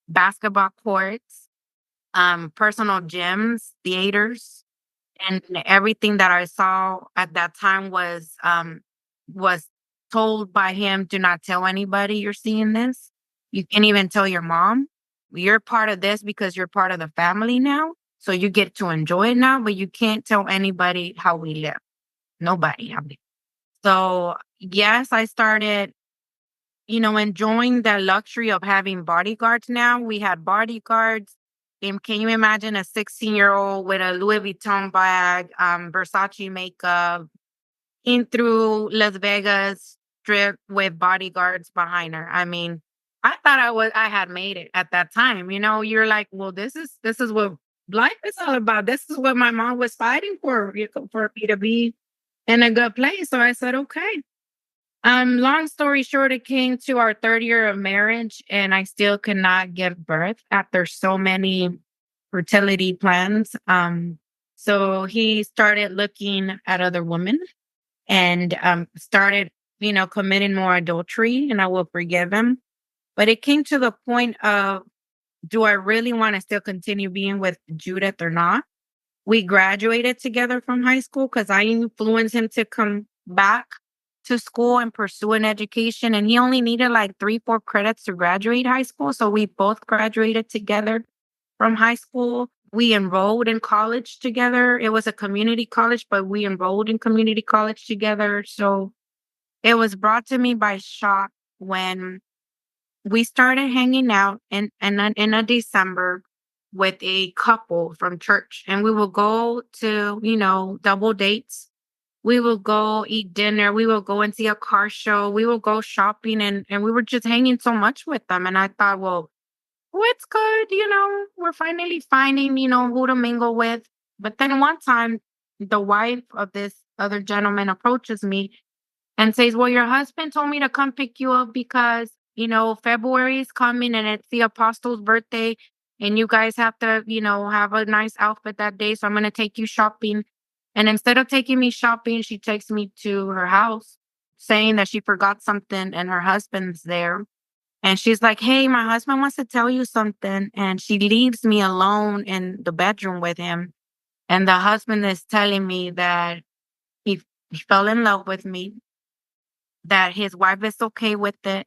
Speaker 4: basketball courts, personal gyms, theaters, and everything that I saw at that time was told by him, do not tell anybody you're seeing this. You can't even tell your mom. You're part of this because you're part of the family now. So you get to enjoy it now, but you can't tell anybody how we live. Nobody. So yes, I started, you know, enjoying the luxury of having bodyguards now. We had bodyguards. Can you imagine a 16-year-old with a Louis Vuitton bag, Versace makeup, in through Las Vegas Strip with bodyguards behind her? I mean, I thought I had made it at that time. You know, you're like, well, this is what life is all about. This is what my mom was fighting for, you know, for me to be in a good place. So I said, okay. Long story short, it came to our third year of marriage, and I still could not give birth after so many fertility plans. So he started looking at other women and started, you know, committing more adultery, and I will forgive him. But it came to the point of, do I really want to still continue being with Judith or not? We graduated together from high school because I influenced him to come back to school and pursue an education. And he only needed like 3-4 credits to graduate high school. So we both graduated together from high school. we enrolled in college together. It was a community college, but we enrolled in community college together. So it was brought to me by shock when we started hanging out in a December with a couple from church, and we will go to, double dates. We will go eat dinner. We will go and see a car show. We will go shopping, and we were just hanging so much with them. And I thought, well, it's good. We're finally finding, who to mingle with. But then one time, the wife of this other gentleman approaches me and says, well, your husband told me to come pick you up because, February is coming and it's the apostle's birthday. And you guys have to, have a nice outfit that day. So I'm going to take you shopping. And instead of taking me shopping, she takes me to her house saying that she forgot something and her husband's there. And she's like, hey, my husband wants to tell you something. And she leaves me alone in the bedroom with him. And the husband is telling me that he fell in love with me, that his wife is okay with it,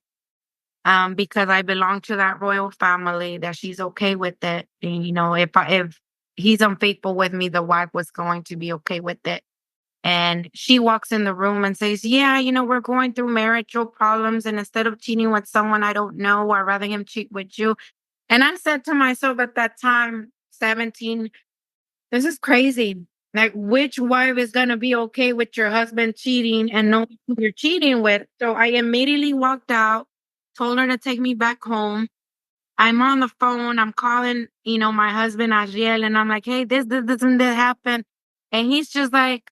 Speaker 4: because I belong to that royal family, that she's okay with it. And, if he's unfaithful with me, the wife was going to be okay with it. And she walks in the room and says, yeah, we're going through marital problems. And instead of cheating with someone I don't know, I'd rather him cheat with you. And I said to myself at that time, 17, this is crazy. Like, which wife is going to be okay with your husband cheating and know who you're cheating with? So I immediately walked out, told her to take me back home. I'm on the phone. I'm calling, my husband, Ariel, and I'm like, hey, this and this happened. And he's just like,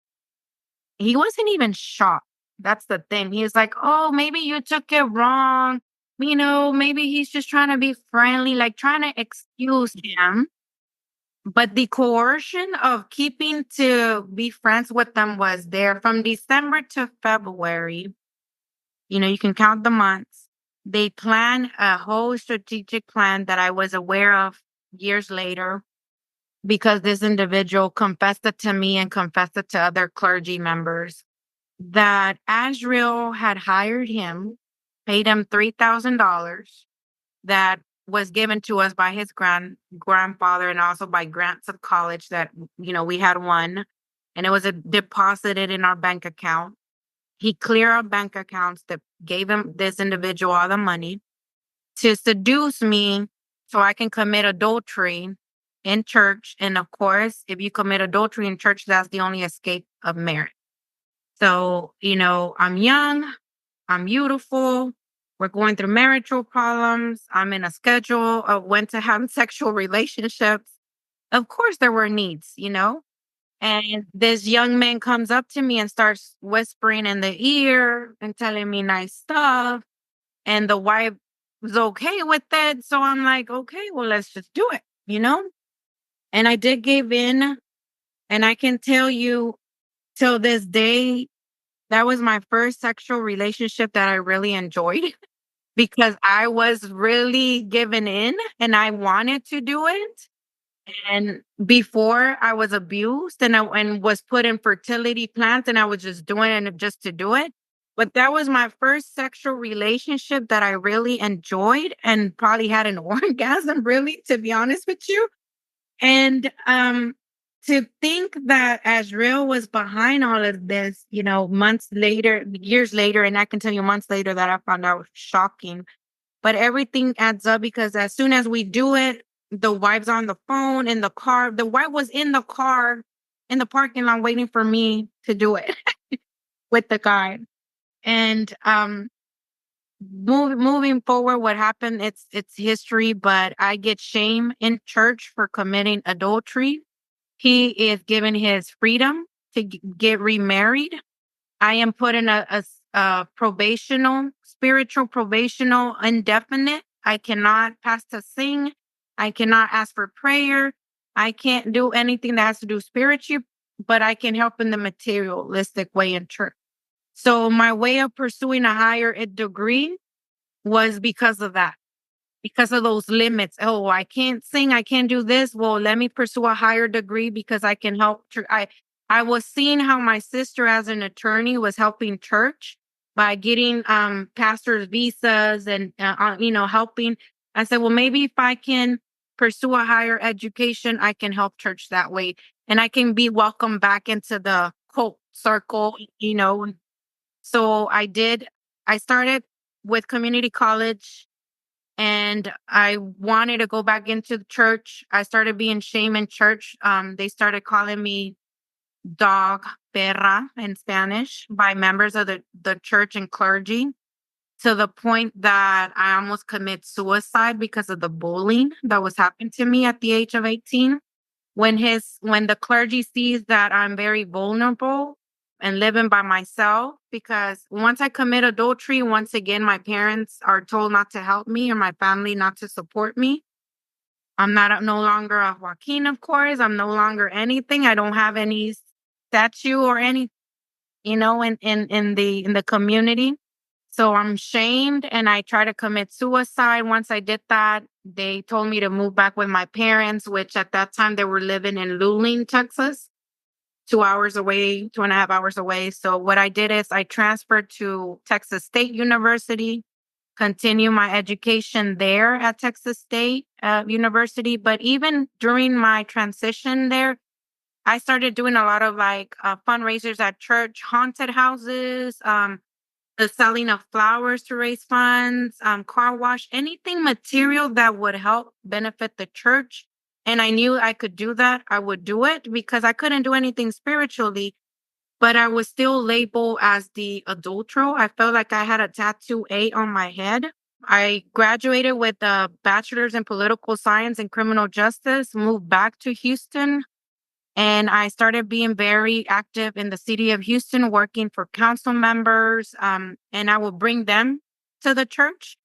Speaker 4: he wasn't even shocked. That's the thing. He was like, oh, maybe you took it wrong. Maybe he's just trying to be friendly, like trying to excuse him. But the coercion of keeping to be friends with them was there from December to February. You can count the months. They planned a whole strategic plan that I was aware of years later, because this individual confessed it to me and confessed it to other clergy members, that Azrael had hired him, paid him $3,000 that was given to us by his grandfather and also by grants of college that, we had won. And it was deposited in our bank account. He cleared our bank accounts that gave him, this individual, all the money to seduce me so I can commit adultery in church. And of course, if you commit adultery in church, that's the only escape of marriage. So, I'm young, I'm beautiful, we're going through marital problems, I'm in a schedule of when to have sexual relationships. Of course, there were needs, and this young man comes up to me and starts whispering in the ear and telling me nice stuff. And the wife was okay with it. So I'm like, okay, well, let's just do it, And I did give in. And I can tell you, till this day, that was my first sexual relationship that I really enjoyed because I was really given in and I wanted to do it. And before I was abused and was put in fertility plans, and I was just doing it just to do it. But that was my first sexual relationship that I really enjoyed and probably had an orgasm, really, to be honest with you. And to think that Azrael was behind all of this, months later, years later, and I can tell you months later that I found out was shocking. But everything adds up because as soon as we do it, the wife's on the phone, in the car. The wife was in the car in the parking lot waiting for me to do it with the guy. And moving forward, what happened, it's history, but I get shame in church for committing adultery. He is given his freedom to get remarried. I am put in a spiritual probational indefinite. I cannot pass to sing. I cannot ask for prayer. I can't do anything that has to do spiritually, but I can help in the materialistic way in church. So my way of pursuing a higher ed degree was because of that, because of those limits. Oh, I can't sing. I can't do this. Well, let me pursue a higher degree because I can help. I was seeing how my sister as an attorney was helping church by getting pastors' visas and, helping. I said, well, maybe if I can pursue a higher education, I can help church that way. And I can be welcomed back into the cult circle. So I started with community college and I wanted to go back into the church. I started being shamed in church. They started calling me dog, perra in Spanish, by members of the church and clergy, to the point that I almost commit suicide because of the bullying that was happening to me at the age of 18. When the clergy sees that I'm very vulnerable and living by myself, because once I commit adultery, once again, my parents are told not to help me or my family not to support me. I'm no longer a Joaquin, of course. I'm no longer anything. I don't have any statue or any, in the community. So I'm shamed and I try to commit suicide. Once I did that, they told me to move back with my parents, which at that time they were living in Luling, Texas, 2 hours away, 2.5 hours away. So what I did is I transferred to Texas State University, continue my education there at Texas State University. But even during my transition there, I started doing a lot of fundraisers at church, haunted houses, the selling of flowers to raise funds, car wash, anything material that would help benefit the church. And I knew I could do that. I would do it because I couldn't do anything spiritually, but I was still labeled as the adulterer. I felt like I had a tattoo A on my head. I graduated with a bachelor's in political science and criminal justice, moved back to Houston, and I started being very active in the city of Houston, working for council members, and I would bring them to the church.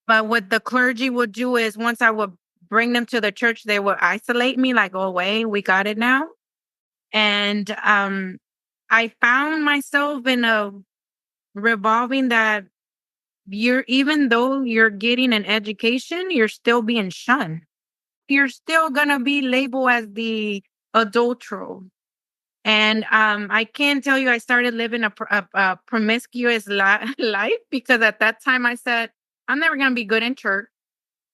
Speaker 4: But what the clergy would do is once I would bring them to the church, they would isolate me, like, go away, we got it now. And I found myself in a revolving that even though you're getting an education, you're still being shunned. You're still going to be labeled as the adulterer. And I can tell you, I started living a promiscuous life because at that time I said, I'm never going to be good in church.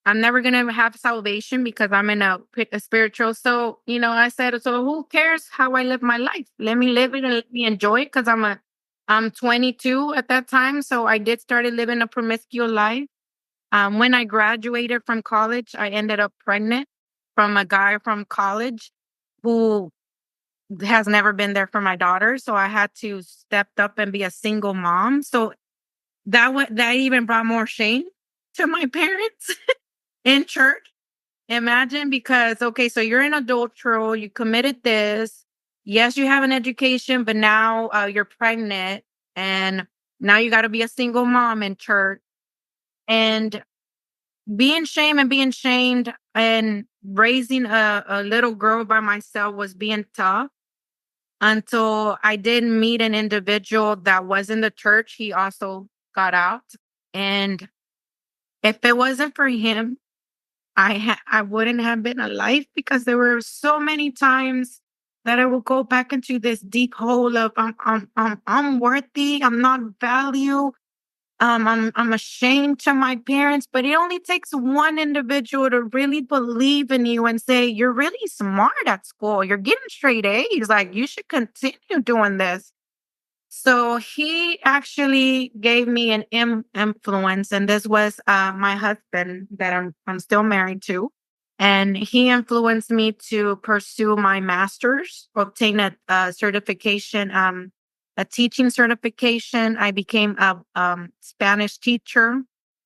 Speaker 4: I'm never going to have salvation because I'm in a spiritual. So, I said, so who cares how I live my life? Let me live it and let me enjoy it because I'm 22 at that time. So I did started living a promiscuous life. When I graduated from college, I ended up pregnant from a guy from college who has never been there for my daughter. So I had to step up and be a single mom. So that even brought more shame to my parents in church. Imagine, because, okay, so you're an adulterer, you committed this. Yes, you have an education, but now you're pregnant and now you got to be a single mom in church. And being shamed and raising a little girl by myself was being tough until I did meet an individual that was in the church. He also got out. And if it wasn't for him, I wouldn't have been alive, because there were so many times that I would go back into this deep hole of I'm unworthy, I'm not valued, I'm ashamed to my parents. But it only takes one individual to really believe in you and say, you're really smart at school, you're getting straight A's, like you should continue doing this. So he actually gave me an influence, and this was my husband that I'm still married to, and he influenced me to pursue my master's, obtain a certification, a teaching certification. I became a Spanish teacher,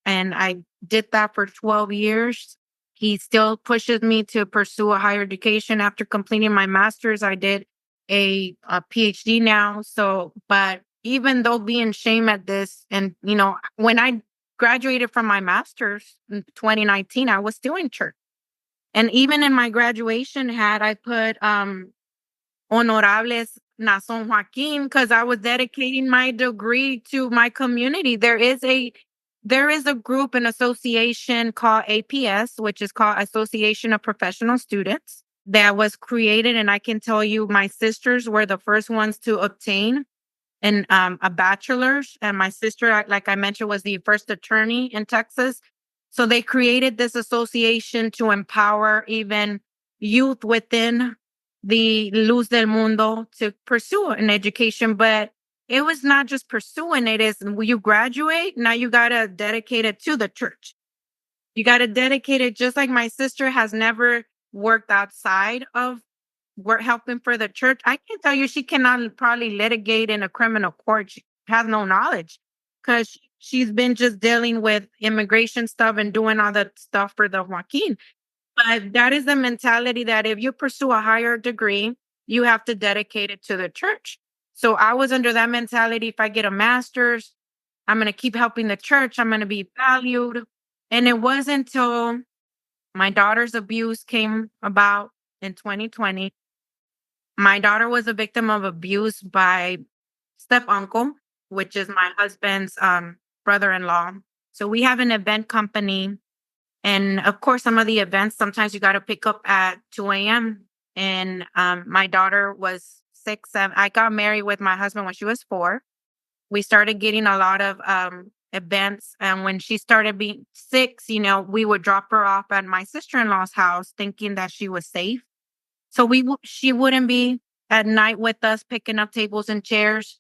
Speaker 4: and I did that for 12 years. He still pushes me to pursue a higher education. After completing my master's, I did a PhD now. So, but even though being shamed at this, and when I graduated from my master's in 2019, I was still in church. And even in my graduation hat, I put Honorables Nason Joaquin, because I was dedicating my degree to my community. There is a group, an association called APS, which is called Association of Professional Students, that was created. And I can tell you, my sisters were the first ones to obtain a bachelor's. And my sister, like I mentioned, was the first attorney in Texas. So they created this association to empower even youth within the Luz del Mundo to pursue an education. But it was not just pursuing it, is when you graduate, now you got to dedicate it to the church. You got to dedicate it, just like my sister has never worked outside of work helping for the church. I can tell you she cannot probably litigate in a criminal court. She has no knowledge because she's been just dealing with immigration stuff and doing all that stuff for the Joaquin. But that is the mentality that if you pursue a higher degree, you have to dedicate it to the church. So I was under that mentality. If I get a master's, I'm going to keep helping the church. I'm going to be valued. And it wasn't until my daughter's abuse came about in 2020. My daughter was a victim of abuse by step uncle, which is my husband's brother-in-law. So we have an event company. And of course, some of the events, sometimes you got to pick up at 2 a.m. And my daughter was 6, 7. I got married with my husband when she was 4. We started getting a lot of events. And when she started being 6, we would drop her off at my sister-in-law's house thinking that she was safe. So she wouldn't be at night with us picking up tables and chairs.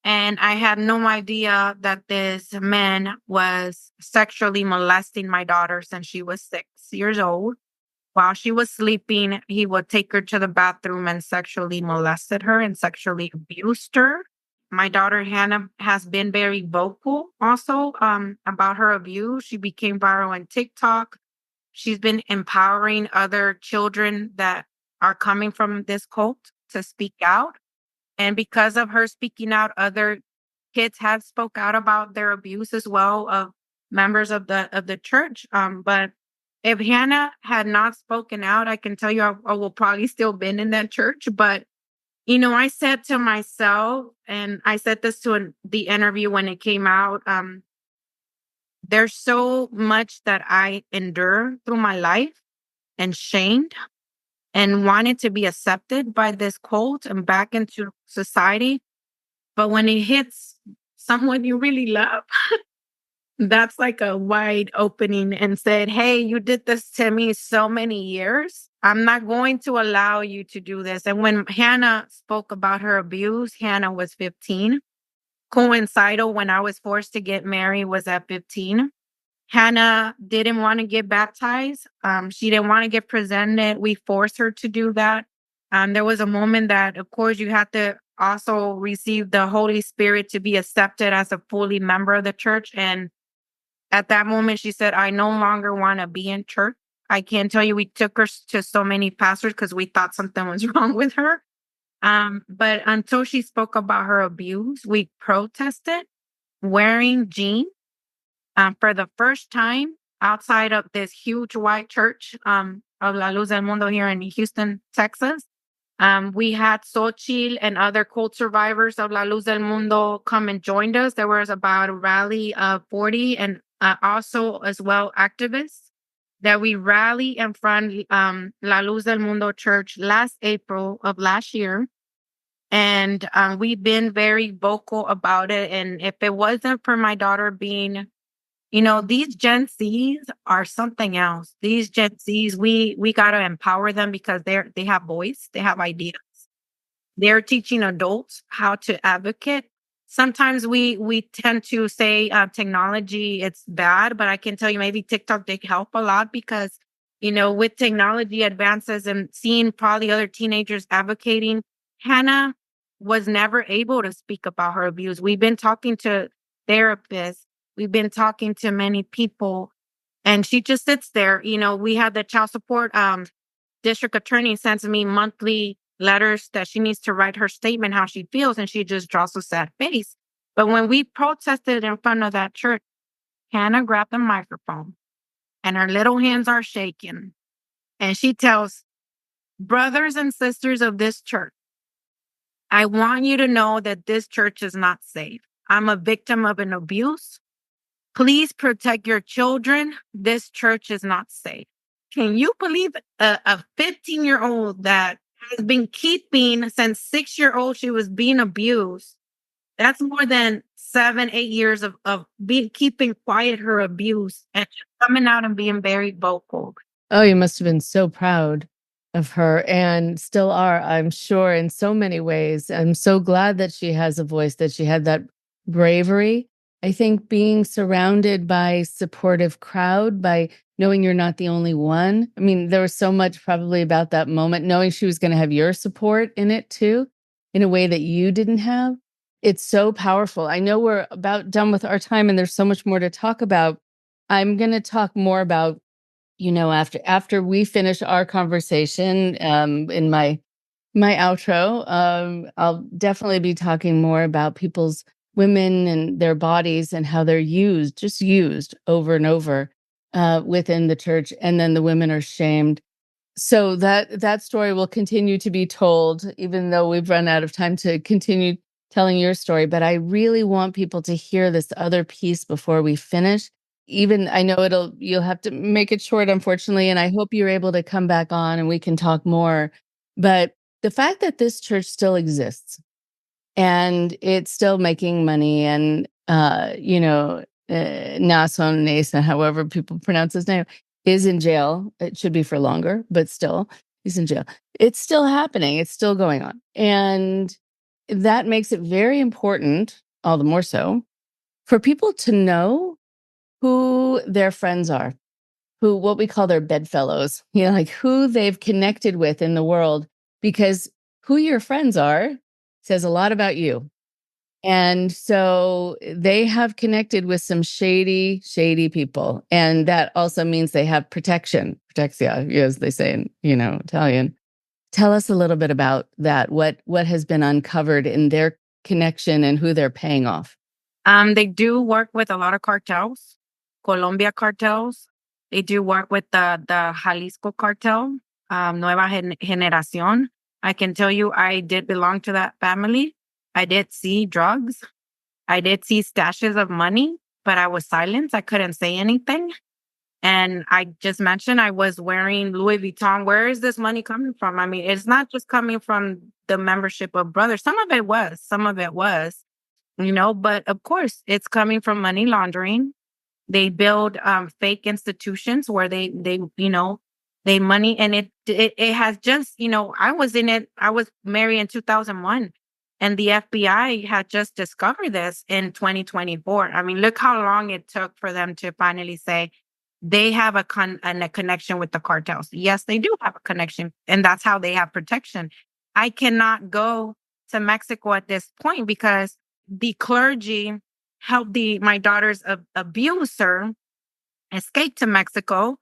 Speaker 4: And I had no idea that this man was sexually molesting my daughter since she was 6 years old. While she was sleeping, he would take her to the bathroom and sexually molested her and sexually abused her. My daughter Hannah has been very vocal also about her abuse. She became viral on TikTok. She's been empowering other children that are coming from this cult to speak out. And because of her speaking out, other kids have spoke out about their abuse as well of members of the church. But if Hannah had not spoken out, I can tell you I will probably still been in that church. But I said to myself, and I said this to the interview when it came out. There's so much that I endure through my life and shamed and wanted to be accepted by this cult and back into society. But when it hits someone you really love, that's like a wide opening and said, hey, you did this to me so many years. I'm not going to allow you to do this. And when Hannah spoke about her abuse, Hannah was 15. Coincidental when I was forced to get married was at 15. Hannah didn't want to get baptized. She didn't want to get presented. We forced her to do that. There was a moment that, of course, you had to also receive the Holy Spirit to be accepted as a fully member of the church. And at that moment, she said, I no longer want to be in church. I can't tell you, we took her to so many pastors because we thought something was wrong with her. But until she spoke about her abuse, we protested wearing jeans. For the first time outside of this huge white church of La Luz del Mundo here in Houston, Texas. We had Xochitl and other cult survivors of La Luz del Mundo come and joined us. There was about a rally of 40 and also as well activists that we rally in front La Luz del Mundo Church last April of last year. And we've been very vocal about it. And if it wasn't for my daughter being these Gen Zs are something else. These Gen Zs, we got to empower them because they have voice, they have ideas. They're teaching adults how to advocate. Sometimes we tend to say technology, it's bad, but I can tell you maybe TikTok did help a lot because, with technology advances and seeing probably other teenagers advocating, Hannah was never able to speak about her abuse. We've been talking to therapists. We've been talking to many people, and she just sits there. We had the child support district attorney sends me monthly letters that she needs to write her statement, how she feels, and she just draws a sad face. But when we protested in front of that church, Hannah grabbed the microphone, and her little hands are shaking. And she tells brothers and sisters of this church, I want you to know that this church is not safe. I'm a victim of an abuse. Please protect your children. This church is not safe. Can you believe a 15-year-old that has been keeping since 6-year-old, she was being abused, That's more than 7, 8 years of keeping quiet her abuse and coming out and being very vocal.
Speaker 3: Oh, you must have been so proud of her and still are, I'm sure, in so many ways. I'm so glad that she has a voice, that she had that bravery. I think being surrounded by supportive crowd, by knowing you're not the only one. I mean, there was so much probably about that moment, knowing she was going to have your support in it too, in a way that you didn't have. It's so powerful. I know we're about done with our time and there's so much more to talk about. I'm going to talk more about, after we finish our conversation, in my outro, I'll definitely be talking more about people's women and their bodies and how they're just used over and over within the church, and then the women are shamed. So that story will continue to be told, even though we've run out of time to continue telling your story. But I really want people to hear this other piece before we finish. Even I know you'll have to make it short, unfortunately, and I hope you're able to come back on and we can talk more. But the fact that this church still exists and it's still making money, and Nason Nasa, however people pronounce his name, is in jail. It should be for longer, but still, he's in jail. It's still happening. It's still going on. And that makes it very important, all the more so, for people to know who their friends are, what we call their bedfellows, like who they've connected with in the world, because who your friends are says a lot about you. And so they have connected with some shady, shady people. And that also means they have protexia, as they say in, Italian. Tell us a little bit about that. What has been uncovered in their connection and who they're paying off?
Speaker 4: They do work with a lot of cartels, Colombia cartels. They do work with the Jalisco cartel, Nueva Generación. I can tell you, I did belong to that family. I did see drugs. I did see stashes of money, but I was silenced. I couldn't say anything. And I just mentioned I was wearing Louis Vuitton. Where is this money coming from? I mean, it's not just coming from the membership of brothers. Some of it was, but of course it's coming from money laundering. They build fake institutions where they money, and it has just, I was in it. I was married in 2001, and the FBI had just discovered this in 2024. I mean, look how long it took for them to finally say they have a connection with the cartels. Yes, they do have a connection, and that's how they have protection. I cannot go to Mexico at this point because the clergy helped my daughter's abuser escape to Mexico.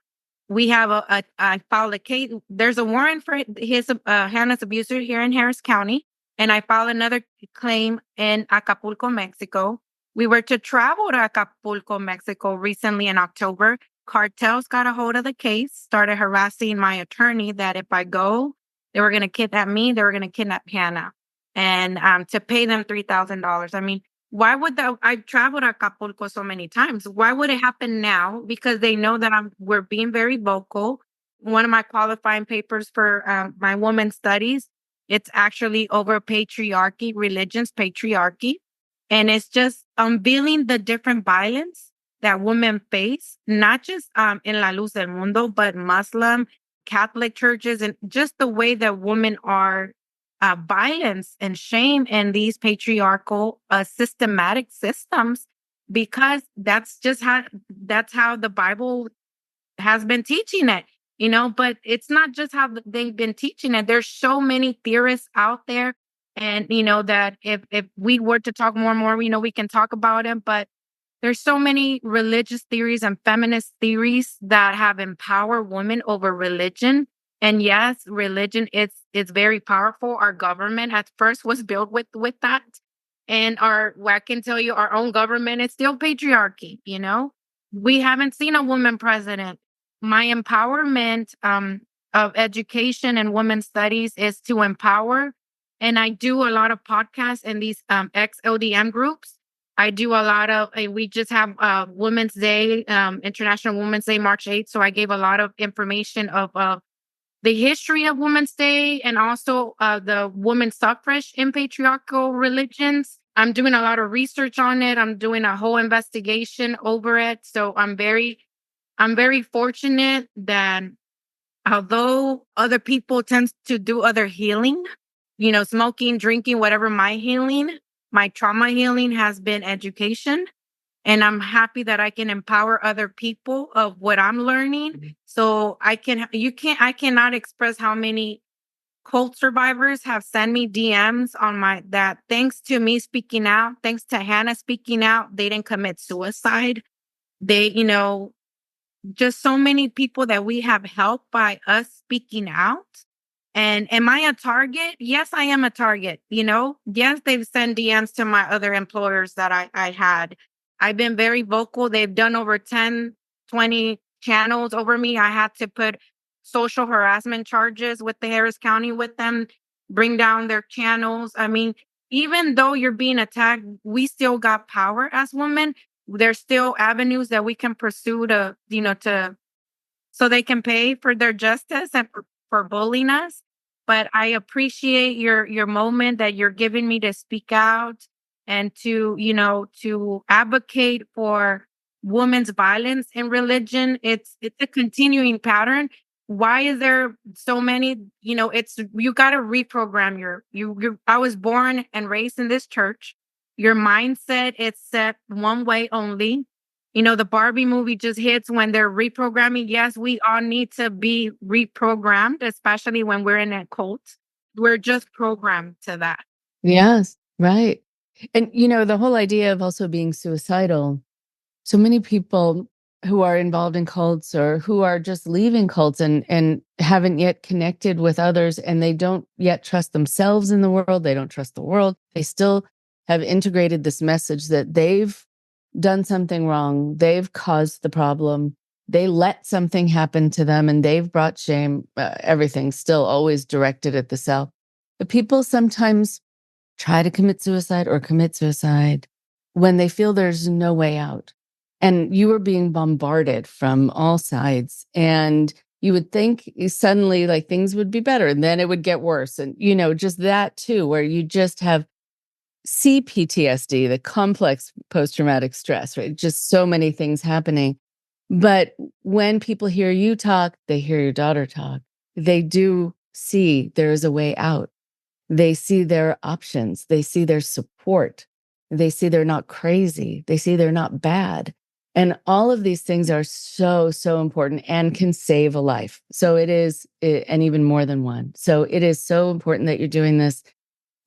Speaker 4: We have I filed a case. There's a warrant for his Hannah's abuser here in Harris County, and I filed another claim in Acapulco, Mexico. We were to travel to Acapulco, Mexico recently in October. Cartels got a hold of the case, started harassing my attorney that if I go, they were going to kidnap me, they were going to kidnap Hannah, and to pay them $3,000. I mean, why would I've traveled to Acapulco so many times. Why would it happen now? Because they know that we're being very vocal. One of my qualifying papers for my women's studies, it's actually over patriarchy, religions, patriarchy. And it's just unveiling the different violence that women face, not just in La Luz del Mundo, but Muslim, Catholic churches, and just the way that women are violence and shame in these patriarchal systematic systems, because that's how the Bible has been teaching it, but it's not just how they've been teaching it. There's so many theorists out there, and that if we were to talk more and more, we can talk about it, but there's so many religious theories and feminist theories that have empowered women over religion. And yes, religion it's very powerful. Our government at first was built with that. And I can tell you, our own government is still patriarchy, We haven't seen a woman president. My empowerment of education and women's studies is to empower. And I do a lot of podcasts in these ex-LDM groups. I do a lot of, we just have Women's Day, International Women's Day, March 8th. So I gave a lot of information of the history of Women's Day, and also the women's suffrage in patriarchal religions. I'm doing a lot of research on it. I'm doing a whole investigation over it. So I'm very fortunate that although other people tend to do other healing, smoking, drinking, whatever, my trauma healing has been education. And I'm happy that I can empower other people of what I'm learning. So I cannot express how many cult survivors have sent me DMs on that thanks to me speaking out, thanks to Hannah speaking out, they didn't commit suicide. They, just so many people that we have helped by us speaking out. And am I a target? Yes, I am a target. Yes, they've sent DMs to my other employers that I had. I've been very vocal. They've done over 10, 20 channels over me. I had to put social harassment charges with the Harris County with them, bring down their channels. I mean, even though you're being attacked, we still got power as women. There's still avenues that we can pursue to so they can pay for their justice and for bullying us. But I appreciate your moment that you're giving me to speak out and to advocate for women's violence in religion. It's a continuing pattern. Why is there so many? It's you got to reprogram you. I was born and raised in this church. Your mindset is set one way only. The Barbie movie just hits when they're reprogramming. Yes, we all need to be reprogrammed, especially when we're in a cult. We're just programmed to that.
Speaker 3: Yes, right. And, the whole idea of also being suicidal, so many people who are involved in cults or who are just leaving cults and haven't yet connected with others, and they don't yet trust themselves in the world. They don't trust the world. They still have integrated this message that they've done something wrong. They've caused the problem. They let something happen to them and they've brought shame. Everything's still always directed at the self. But people sometimes try to commit suicide or commit suicide when they feel there's no way out. And you are being bombarded from all sides. And you would think suddenly like things would be better and then it would get worse. And, just that too, where you just have CPTSD, the complex post-traumatic stress, right? Just so many things happening. But when people hear you talk, they hear your daughter talk. They do see there is a way out. They see their options. They see their support. They see they're not crazy. They see they're not bad. And all of these things are so, so important and can save a life. So it is, and even more than one. So it is so important that you're doing this.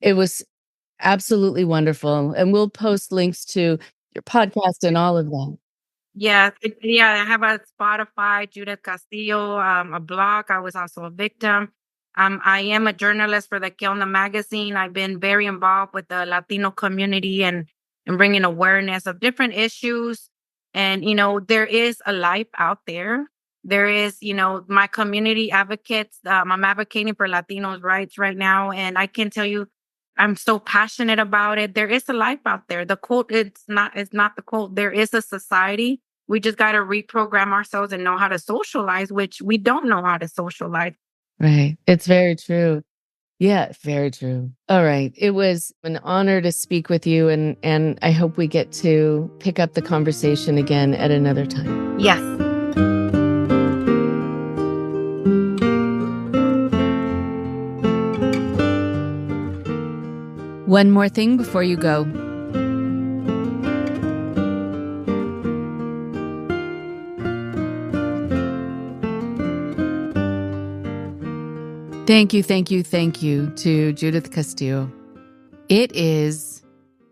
Speaker 3: It was absolutely wonderful. And we'll post links to your podcast and all of that.
Speaker 4: Yeah, I have a Spotify, Judith Castillo, a blog. I was also a victim. I am a journalist for the Kelna magazine. I've been very involved with the Latino community and bringing awareness of different issues. And, there is a life out there. There is, my community advocates. I'm advocating for Latinos' rights right now. And I can tell you, I'm so passionate about it. There is a life out there. The cult, it's not the cult. There is a society. We just got to reprogram ourselves and know how to socialize, which we don't know how to socialize.
Speaker 3: Right. It's very true. Yeah, very true. All right. It was an honor to speak with you, and I hope we get to pick up the conversation again at another time.
Speaker 4: Yes.
Speaker 2: One more thing before you go. Thank you to Judith Castillo. It is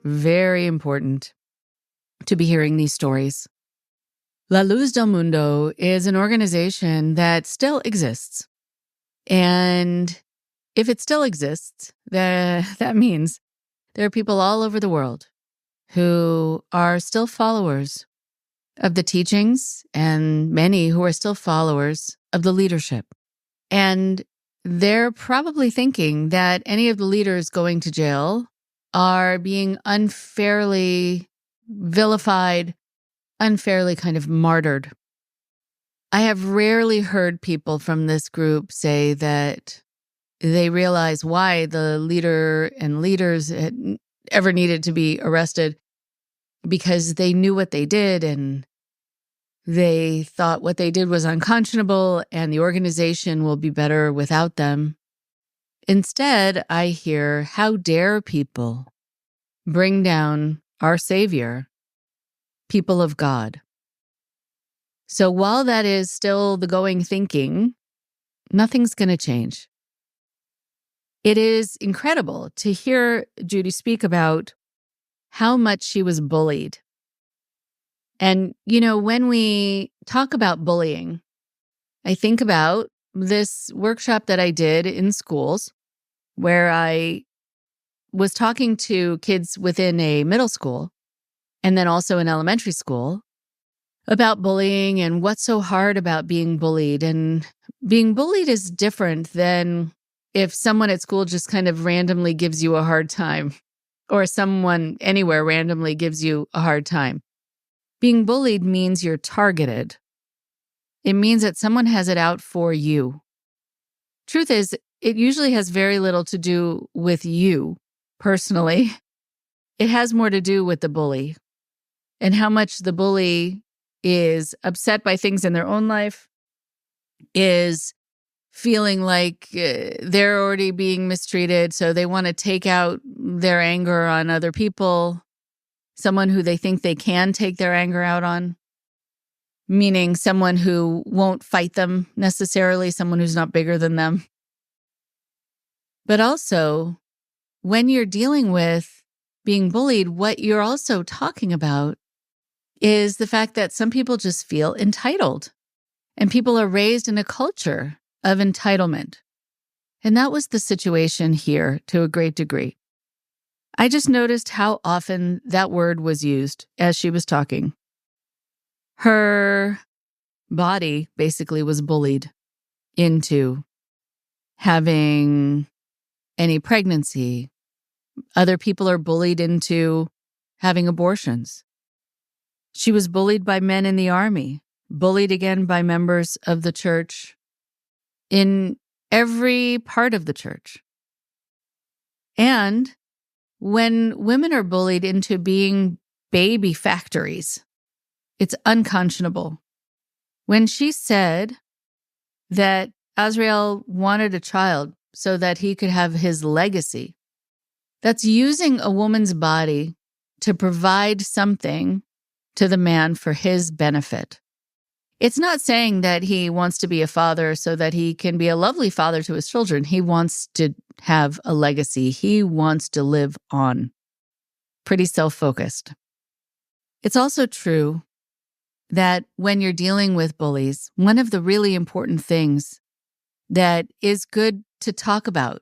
Speaker 2: very important to be hearing these stories. La Luz Del Mundo is an organization that still exists. And if it still exists, that means there are people all over the world who are still followers of the teachings and many who are still followers of the leadership. And they're probably thinking that any of the leaders going to jail are being unfairly vilified, unfairly kind of martyred. I have rarely heard people from this group say that they realize why the leader and leaders ever needed to be arrested because they knew what they did and they thought what they did was unconscionable and the organization will be better without them. Instead, I hear, how dare people bring down our Savior, people of God. So while that is still the going thinking, nothing's going to change. It is incredible to hear Judy speak about how much she was bullied. And, when we talk about bullying, I think about this workshop that I did in schools where I was talking to kids within a middle school and then also in elementary school about bullying and what's so hard about being bullied. And being bullied is different than if someone at school just kind of randomly gives you a hard time or someone anywhere randomly gives you a hard time. Being bullied means you're targeted. It means that someone has it out for you. Truth is, it usually has very little to do with you personally. It has more to do with the bully and how much the bully is upset by things in their own life, is feeling like they're already being mistreated, so they want to take out their anger on other people, someone who they think they can take their anger out on, meaning someone who won't fight them necessarily, someone who's not bigger than them. But also, when you're dealing with being bullied, what you're also talking about is the fact that some people just feel entitled. And people are raised in a culture of entitlement. And that was the situation here to a great degree. I just noticed how often that word was used as she was talking. Her body basically was bullied into having any pregnancy. Other people are bullied into having abortions. She was bullied by men in the army, bullied again by members of the church in every part of the church. And when women are bullied into being baby factories, it's unconscionable. When she said that Azrael wanted a child so that he could have his legacy, that's using a woman's body to provide something to the man for his benefit. It's not saying that he wants to be a father so that he can be a lovely father to his children. He wants to have a legacy. He wants to live on. Pretty self-focused. It's also true that when you're dealing with bullies, one of the really important things that is good to talk about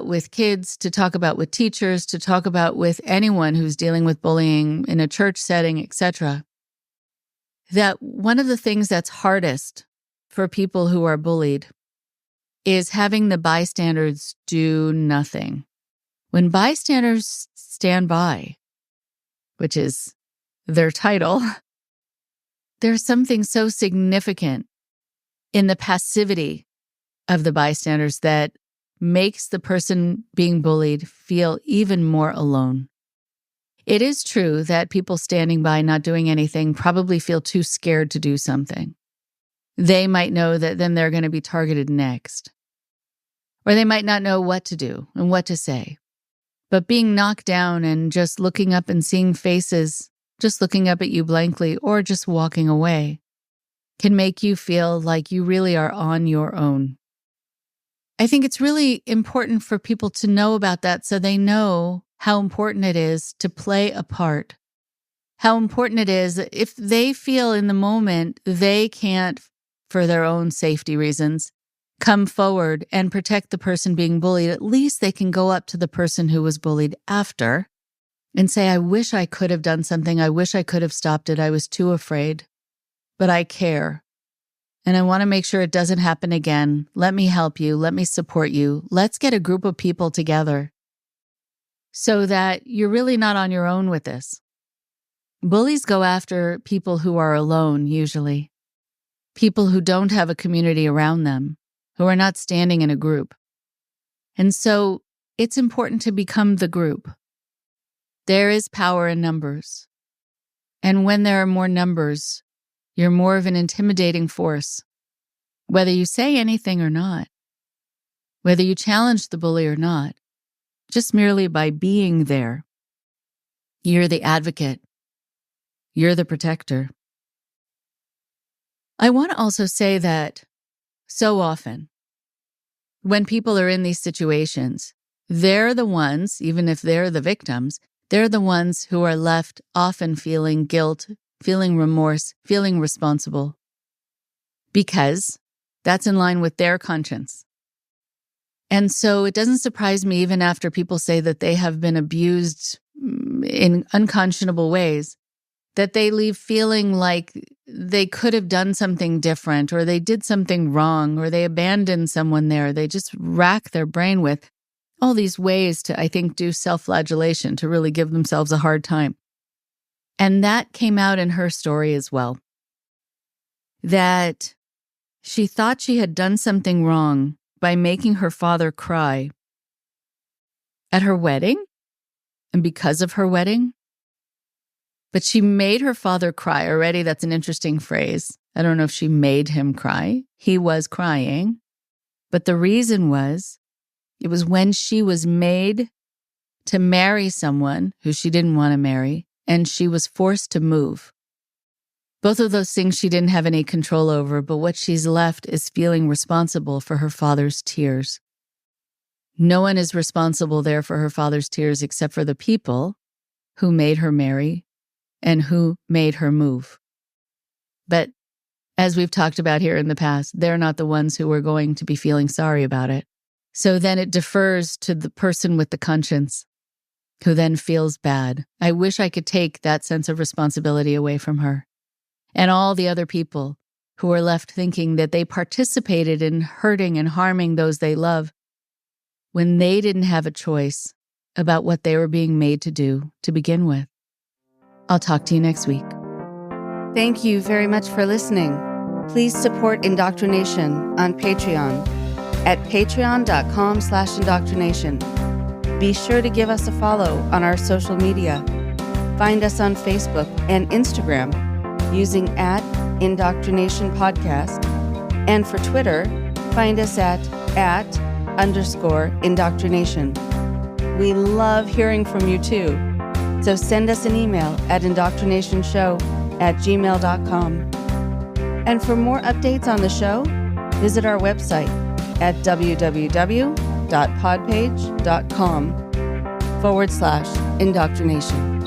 Speaker 2: with kids, to talk about with teachers, to talk about with anyone who's dealing with bullying in a church setting, etc., that one of the things that's hardest for people who are bullied is having the bystanders do nothing. When bystanders stand by, which is their title, there's something so significant in the passivity of the bystanders that makes the person being bullied feel even more alone. It is true that people standing by not doing anything probably feel too scared to do something. They might know that then they're going to be targeted next. Or they might not know what to do and what to say. But being knocked down and just looking up and seeing faces, just looking up at you blankly or just walking away, can make you feel like you really are on your own. I think it's really important for people to know about that so they know how important it is to play a part. How important it is if they feel in the moment they can't, for their own safety reasons, come forward and protect the person being bullied, at least they can go up to the person who was bullied after and say, I wish I could have done something. I wish I could have stopped it. I was too afraid, but I care. And I want to make sure it doesn't happen again. Let me help you. Let me support you. Let's get a group of people together so that you're really not on your own with this. Bullies go after people who are alone, usually. People who don't have a community around them, who are not standing in a group. And so it's important to become the group. There is power in numbers. And when there are more numbers, you're more of an intimidating force, whether you say anything or not, whether you challenge the bully or not, just merely by being there. You're the advocate. You're the protector. I want to also say that so often, when people are in these situations, they're the ones, even if they're the victims, they're the ones who are left often feeling guilt, feeling remorse, feeling responsible, because that's in line with their conscience. And so it doesn't surprise me, even after people say that they have been abused in unconscionable ways, that they leave feeling like they could have done something different, or they did something wrong, or they abandoned someone there. They just rack their brain with all these ways to, I think, do self-flagellation, to really give themselves a hard time. And that came out in her story as well, that she thought she had done something wrong by making her father cry at her wedding and because of her wedding. But she made her father cry already. That's an interesting phrase. I don't know if she made him cry. He was crying. But the reason was, it was when she was made to marry someone who she didn't want to marry, and she was forced to move. Both of those things she didn't have any control over, but what she's left is feeling responsible for her father's tears. No one is responsible there for her father's tears except for the people who made her marry and who made her move. But as we've talked about here in the past, they're not the ones who are going to be feeling sorry about it. So then it defers to the person with the conscience who then feels bad. I wish I could take that sense of responsibility away from her. And all the other people who are left thinking that they participated in hurting and harming those they love when they didn't have a choice about what they were being made to do to begin with. I'll talk to you next week.
Speaker 3: Thank you very much for listening. Please support IndoctriNation on Patreon at patreon.com/indoctrination. Be sure to give us a follow on our social media. Find us on Facebook and Instagram using @IndoctriNation Podcast. And for Twitter, find us at @_indoctrination. We love hearing from you too. So send us an email at indoctrinationshow@gmail.com. And for more updates on the show, visit our website at www.podpage.com/indoctrination.